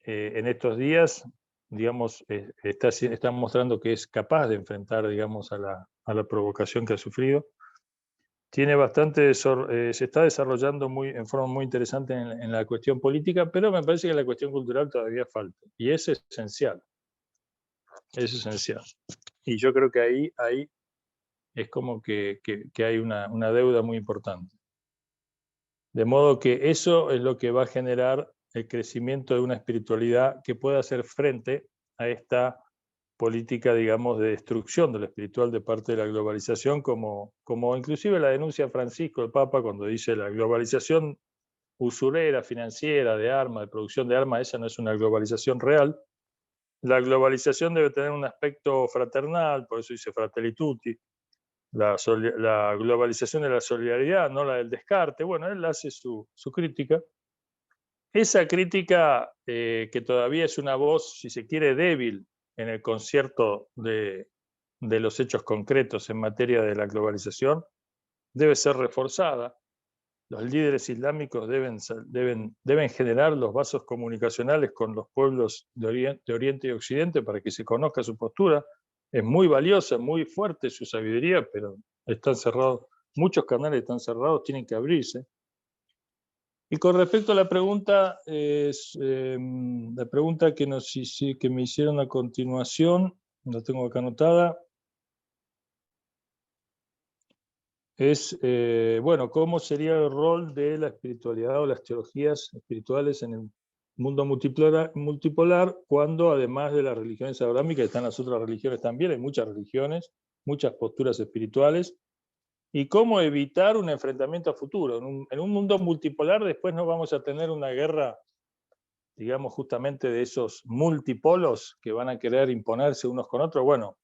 En estos días, digamos, está mostrando que es capaz de enfrentar, digamos, a la provocación que ha sufrido. tiene bastante, se está desarrollando en forma muy interesante en la cuestión política, pero me parece que la cuestión cultural todavía falta. Y es esencial. Es esencial. Y yo creo que ahí es como que hay una deuda muy importante. De modo que eso es lo que va a generar el crecimiento de una espiritualidad que pueda hacer frente a esta política, digamos, de destrucción de lo espiritual de parte de la globalización, como inclusive la denuncia Francisco, el Papa, cuando dice la globalización usurera, financiera, de armas, de producción de armas, esa no es una globalización real. La globalización debe tener un aspecto fraternal, por eso dice Fratelli Tutti, la globalización de la solidaridad, no la del descarte. Bueno, él hace su crítica. Esa crítica, que todavía es una voz, si se quiere, débil en el concierto de los hechos concretos en materia de la globalización, debe ser reforzada. Los líderes islámicos deben generar los vasos comunicacionales con los pueblos de Oriente y Occidente para que se conozca su postura. Es muy valiosa, muy fuerte su sabiduría, pero están cerrados, muchos canales están cerrados, tienen que abrirse. Y con respecto a la pregunta, la pregunta que me hicieron a continuación, la tengo acá anotada, es, bueno, ¿cómo sería el rol de la espiritualidad o las teologías espirituales en el mundo multipolar cuando además de las religiones abrámicas están las otras religiones también? Hay muchas religiones, muchas posturas espirituales. ¿Y cómo evitar un enfrentamiento a futuro? En un mundo multipolar después no vamos a tener una guerra, digamos, justamente de esos multipolos que van a querer imponerse unos con otros. Bueno,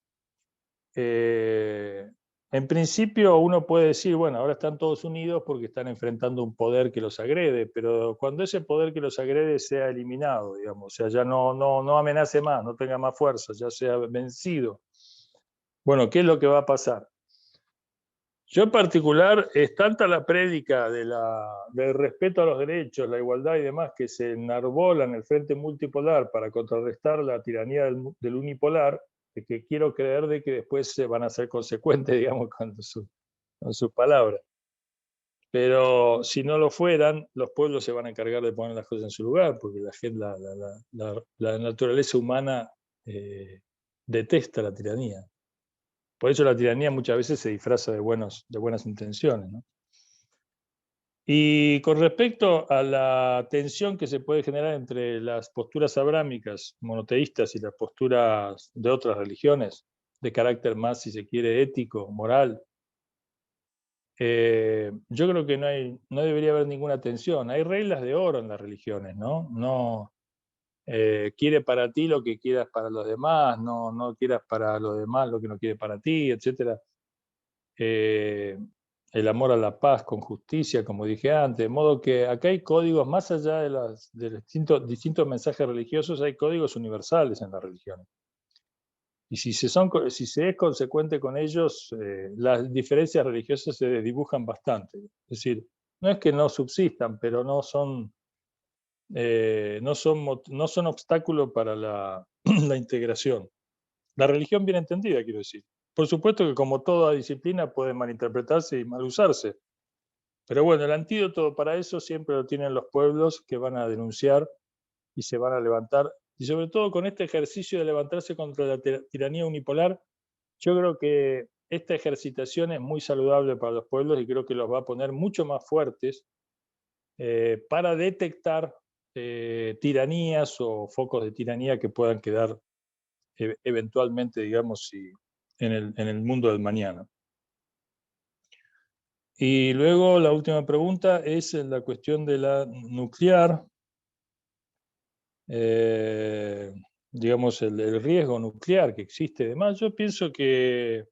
en principio uno puede decir, bueno, ahora están todos unidos porque están enfrentando un poder que los agrede, pero cuando ese poder que los agrede sea eliminado, digamos, o sea, ya no amenace más, no tenga más fuerza, ya sea vencido. Bueno, ¿qué es lo que va a pasar? Yo en particular, es tanta la prédica del respeto a los derechos, la igualdad y demás, que se enarbola en el frente multipolar para contrarrestar la tiranía del unipolar, que quiero creer de que después se van a ser consecuentes, digamos, con sus palabras. Pero si no lo fueran, los pueblos se van a encargar de poner las cosas en su lugar, porque la naturaleza humana detesta la tiranía. Por eso la tiranía muchas veces se disfraza de buenas intenciones, ¿no? Y con respecto a la tensión que se puede generar entre las posturas abrámicas, monoteístas, y las posturas de otras religiones, de carácter más, si se quiere, ético, moral, yo creo que no debería haber ninguna tensión. Hay reglas de oro en las religiones, ¿no? Quiere para ti lo que quieras para los demás, no quieras para los demás lo que no quiere para ti, etc. El amor a la paz con justicia, como dije antes, de modo que acá hay códigos, más allá de los distintos mensajes religiosos, hay códigos universales en las religiones. Y si se es consecuente con ellos, las diferencias religiosas se dibujan bastante. Es decir, no es que no subsistan, pero no son obstáculo para la integración. La religión bien entendida, quiero decir. Por supuesto que como toda disciplina puede malinterpretarse y mal usarse. Pero bueno, el antídoto para eso siempre lo tienen los pueblos que van a denunciar y se van a levantar. Y sobre todo con este ejercicio de levantarse contra la tiranía unipolar, yo creo que esta ejercitación es muy saludable para los pueblos y creo que los va a poner mucho más fuertes para detectar tiranías o focos de tiranía que puedan quedar eventualmente, digamos, en el mundo del mañana. Y luego la última pregunta es la cuestión de la nuclear, digamos, el riesgo nuclear que existe. Además, yo pienso que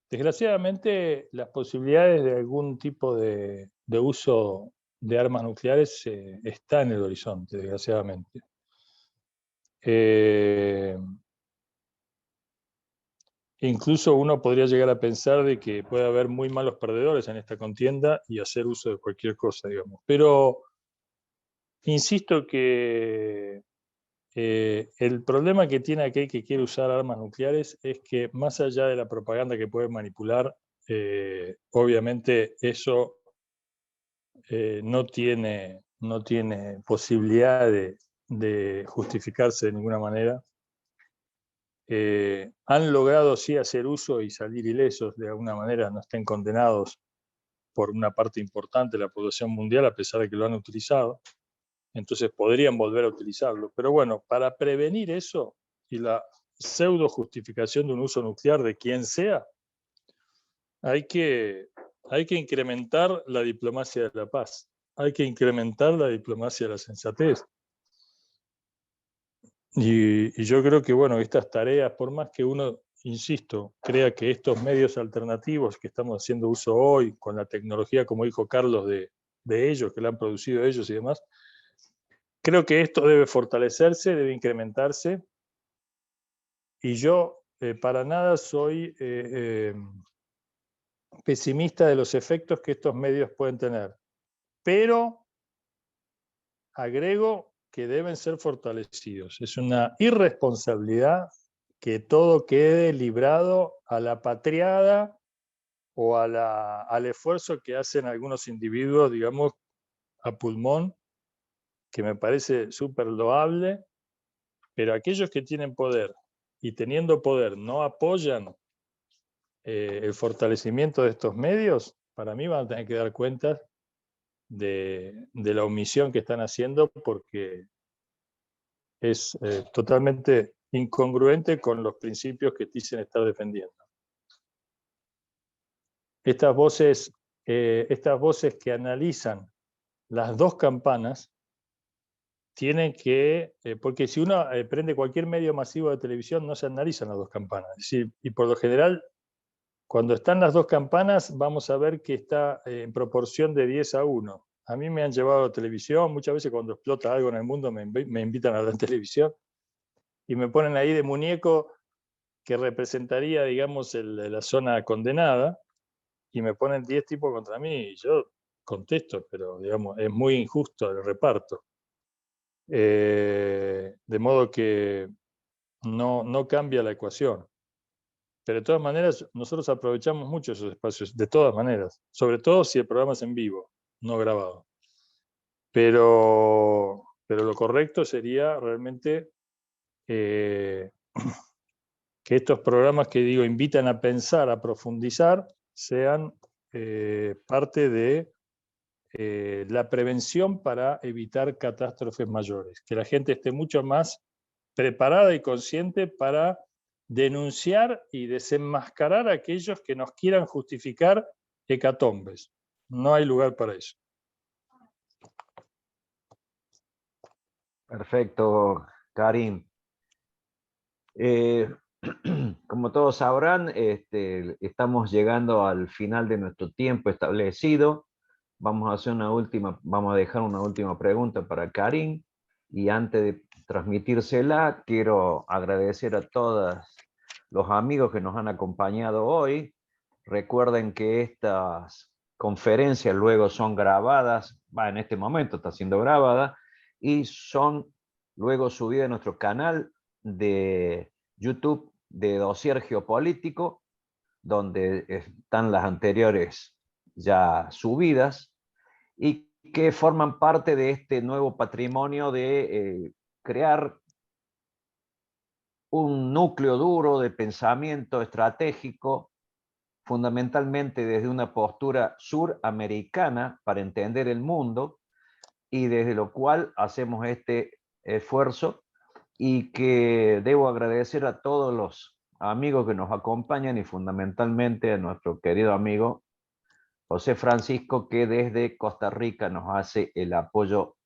desgraciadamente las posibilidades de algún tipo de uso de armas nucleares está en el horizonte, desgraciadamente. Incluso uno podría llegar a pensar de que puede haber muy malos perdedores en esta contienda y hacer uso de cualquier cosa, digamos. Pero insisto que el problema que tiene aquel que quiere usar armas nucleares es que más allá de la propaganda que puede manipular, obviamente eso no tiene posibilidad de justificarse de ninguna manera. Han logrado sí hacer uso y salir ilesos de alguna manera, no estén condenados por una parte importante de la población mundial, a pesar de que lo han utilizado. Entonces podrían volver a utilizarlo. Pero bueno, para prevenir eso y la pseudo justificación de un uso nuclear de quien sea, hay que incrementar la diplomacia de la paz. Hay que incrementar la diplomacia de la sensatez. Y yo creo que, bueno, estas tareas, por más que uno, insisto, crea que estos medios alternativos que estamos haciendo uso hoy, con la tecnología, como dijo Carlos, de ellos, que la han producido ellos y demás, creo que esto debe fortalecerse, debe incrementarse. Y yo para nada soy pesimista de los efectos que estos medios pueden tener. Pero agrego que deben ser fortalecidos. Es una irresponsabilidad que todo quede librado a la patriada o al esfuerzo que hacen algunos individuos, digamos, a pulmón, que me parece súper loable, pero aquellos que tienen poder y teniendo poder no apoyan el fortalecimiento de estos medios, para mí van a tener que dar cuenta de la omisión que están haciendo, porque es totalmente incongruente con los principios que dicen estar defendiendo. Estas voces que analizan las dos campanas tienen que, porque si uno prende cualquier medio masivo de televisión no se analizan las dos campanas. Es decir, y por lo general, cuando están las dos campanas, vamos a ver que está en proporción de 10-1. A mí me han llevado a televisión, muchas veces cuando explota algo en el mundo me invitan a la televisión y me ponen ahí de muñeco que representaría, digamos, la zona condenada, y me ponen 10 tipos contra mí, y yo contesto, pero digamos, es muy injusto el reparto. De modo que no cambia la ecuación. Pero de todas maneras, nosotros aprovechamos mucho esos espacios, de todas maneras, sobre todo si el programa es en vivo, no grabado. Pero lo correcto sería realmente que estos programas que digo invitan a pensar, a profundizar, sean parte de la prevención para evitar catástrofes mayores. Que la gente esté mucho más preparada y consciente para denunciar y desenmascarar a aquellos que nos quieran justificar hecatombes. No hay lugar para eso. Perfecto, Karim. Como todos sabrán, estamos llegando al final de nuestro tiempo establecido. Vamos a dejar una última pregunta para Karim, y antes de transmitírsela, quiero agradecer a todos los amigos que nos han acompañado hoy. Recuerden que estas conferencias luego son grabadas, en este momento está siendo grabada, y son luego subidas a nuestro canal de YouTube de Dossier Geopolítico, donde están las anteriores ya subidas, y que forman parte de este nuevo patrimonio de crear un núcleo duro de pensamiento estratégico, fundamentalmente desde una postura suramericana para entender el mundo, y desde lo cual hacemos este esfuerzo, y que debo agradecer a todos los amigos que nos acompañan, y fundamentalmente a nuestro querido amigo José Francisco, que desde Costa Rica nos hace el apoyo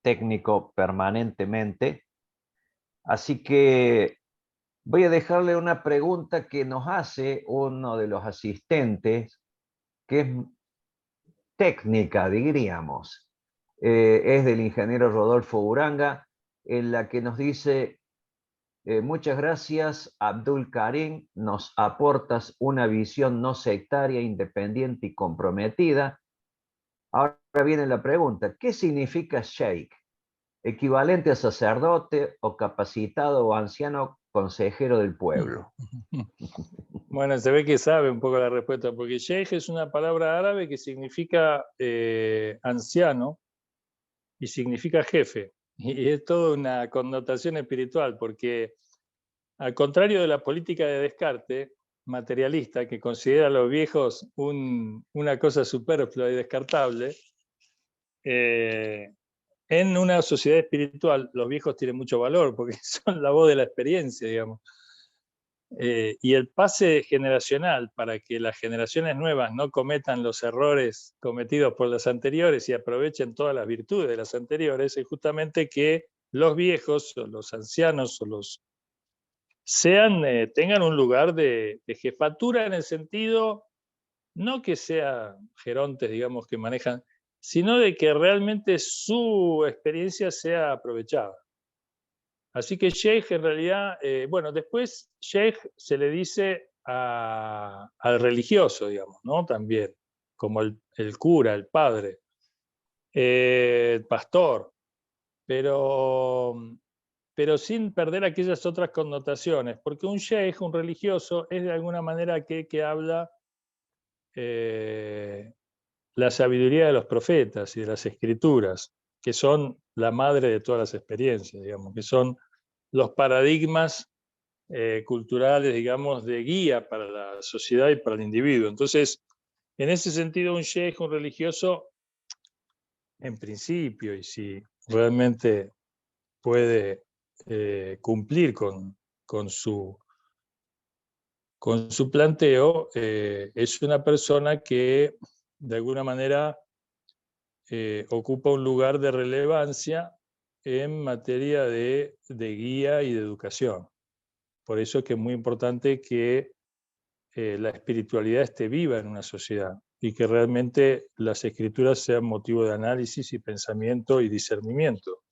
técnico permanentemente. Así que voy a dejarle una pregunta que nos hace uno de los asistentes, que es técnica, diríamos. Es del ingeniero Rodolfo Uranga, en la que nos dice: muchas gracias, Abdul Karim, nos aportas una visión no sectaria, independiente y comprometida. Ahora viene la pregunta: ¿qué significa sheikh? ¿Equivalente a sacerdote o capacitado o anciano consejero del pueblo? Bueno, se ve que sabe un poco la respuesta, porque sheikh es una palabra árabe que significa anciano y significa jefe. Y es toda una connotación espiritual, porque al contrario de la política de Descartes, materialista, que considera a los viejos una cosa superflua y descartable, en una sociedad espiritual los viejos tienen mucho valor, porque son la voz de la experiencia, digamos. Y el pase generacional para que las generaciones nuevas no cometan los errores cometidos por las anteriores y aprovechen todas las virtudes de las anteriores, es justamente que los viejos o los ancianos o los tengan un lugar de jefatura, en el sentido, no que sean gerontes, digamos, que manejan, sino de que realmente su experiencia sea aprovechada. Así que sheikh en realidad, bueno, después sheikh se le dice al religioso, digamos, ¿no? También, como el cura, el padre, el pastor, pero sin perder aquellas otras connotaciones, porque un sheikh, un religioso, es de alguna manera aquel que habla la sabiduría de los profetas y de las escrituras, que son la madre de todas las experiencias, digamos, que son los paradigmas culturales, digamos, de guía para la sociedad y para el individuo. Entonces, en ese sentido, un sheikh, un religioso, en principio, y si realmente puede cumplir con su planteo, es una persona que de alguna manera ocupa un lugar de relevancia en materia de guía y de educación. Por eso es que es muy importante que la espiritualidad esté viva en una sociedad y que realmente las escrituras sean motivo de análisis y pensamiento y discernimiento.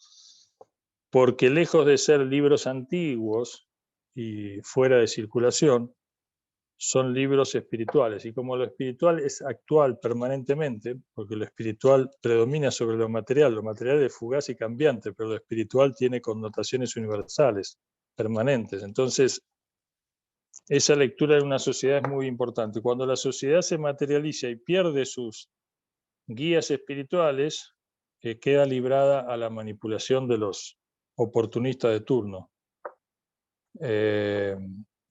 Porque lejos de ser libros antiguos y fuera de circulación, son libros espirituales. Y como lo espiritual es actual permanentemente, porque lo espiritual predomina sobre lo material es fugaz y cambiante, pero lo espiritual tiene connotaciones universales, permanentes. Entonces, esa lectura de una sociedad es muy importante. Cuando la sociedad se materializa y pierde sus guías espirituales, queda librada a la manipulación de los oportunistas de turno.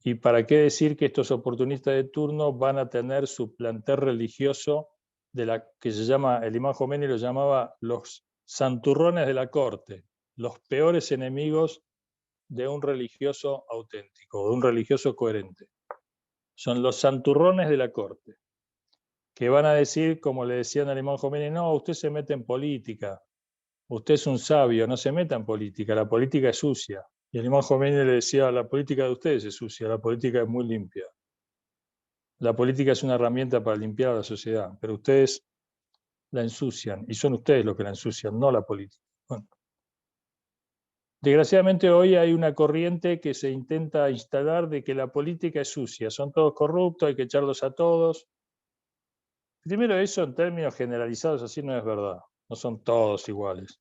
¿Y para qué decir que estos oportunistas de turno van a tener su plantel religioso de la que se llama, el imam Khomeini lo llamaba los santurrones de la corte, los peores enemigos de un religioso auténtico, de un religioso coherente? Son los santurrones de la corte, que van a decir, como le decían al imam Khomeini, no, usted se mete en política, usted es un sabio, no se meta en política, la política es sucia. Y el imam Khomeini le decía, la política de ustedes es sucia, la política es muy limpia. La política es una herramienta para limpiar a la sociedad, pero ustedes la ensucian, y son ustedes los que la ensucian, no la política. Bueno. Desgraciadamente hoy hay una corriente que se intenta instalar de que la política es sucia, son todos corruptos, hay que echarlos a todos. Primero, eso en términos generalizados así no es verdad, no son todos iguales.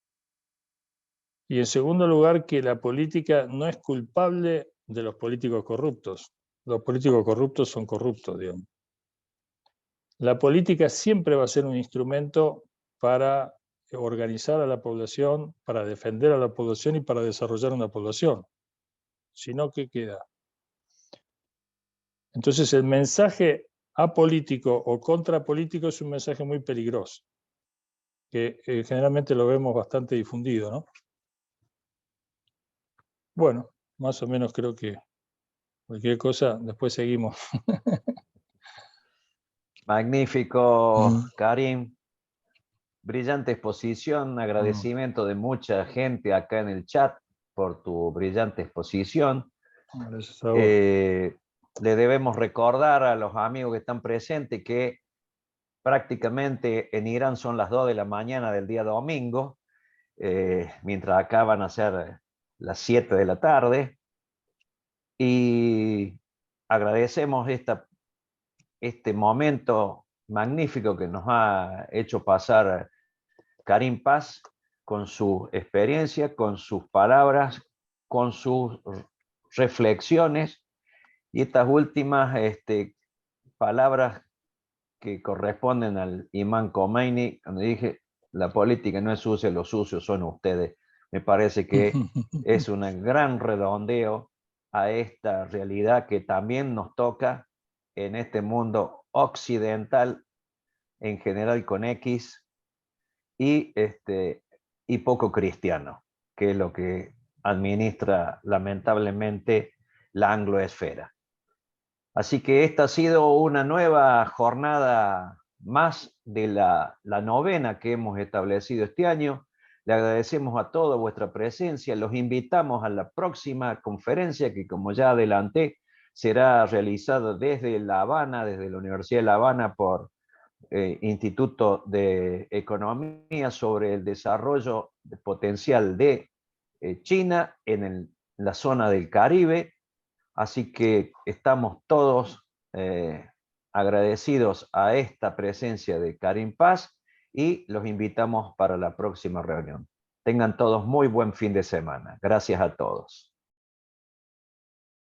Y en segundo lugar, que la política no es culpable de los políticos corruptos. Los políticos corruptos son corruptos, digamos. La política siempre va a ser un instrumento para organizar a la población, para defender a la población y para desarrollar una población. Si no, ¿qué queda? Entonces el mensaje apolítico o contrapolítico es un mensaje muy peligroso, que generalmente lo vemos bastante difundido, ¿no? Bueno, más o menos creo que cualquier cosa, después seguimos. Magnífico, Karim. Brillante exposición, agradecimiento de mucha gente acá en el chat por tu brillante exposición. Gracias a vos. Le debemos recordar a los amigos que están presentes que prácticamente en Irán son las 2 de la mañana del día domingo, mientras acá van a ser las 7 de la tarde. Y agradecemos este momento magnífico que nos ha hecho pasar Karim Paz, con su experiencia, con sus palabras, con sus reflexiones Y estas últimas palabras que corresponden al imán Khomeini, cuando dije, la política no es sucia, los sucios son ustedes. Me parece que es un gran redondeo a esta realidad que también nos toca en este mundo occidental, en general con X, y poco cristiano, que es lo que administra lamentablemente la angloesfera. Así que esta ha sido una nueva jornada más de la novena que hemos establecido este año. Le agradecemos a todos vuestra presencia. Los invitamos a la próxima conferencia que, como ya adelanté, será realizada desde La Habana, desde la Universidad de La Habana por Instituto de Economía sobre el desarrollo potencial de China en la zona del Caribe. Así que estamos todos agradecidos a esta presencia de Karim Paz y los invitamos para la próxima reunión. Tengan todos muy buen fin de semana. Gracias a todos.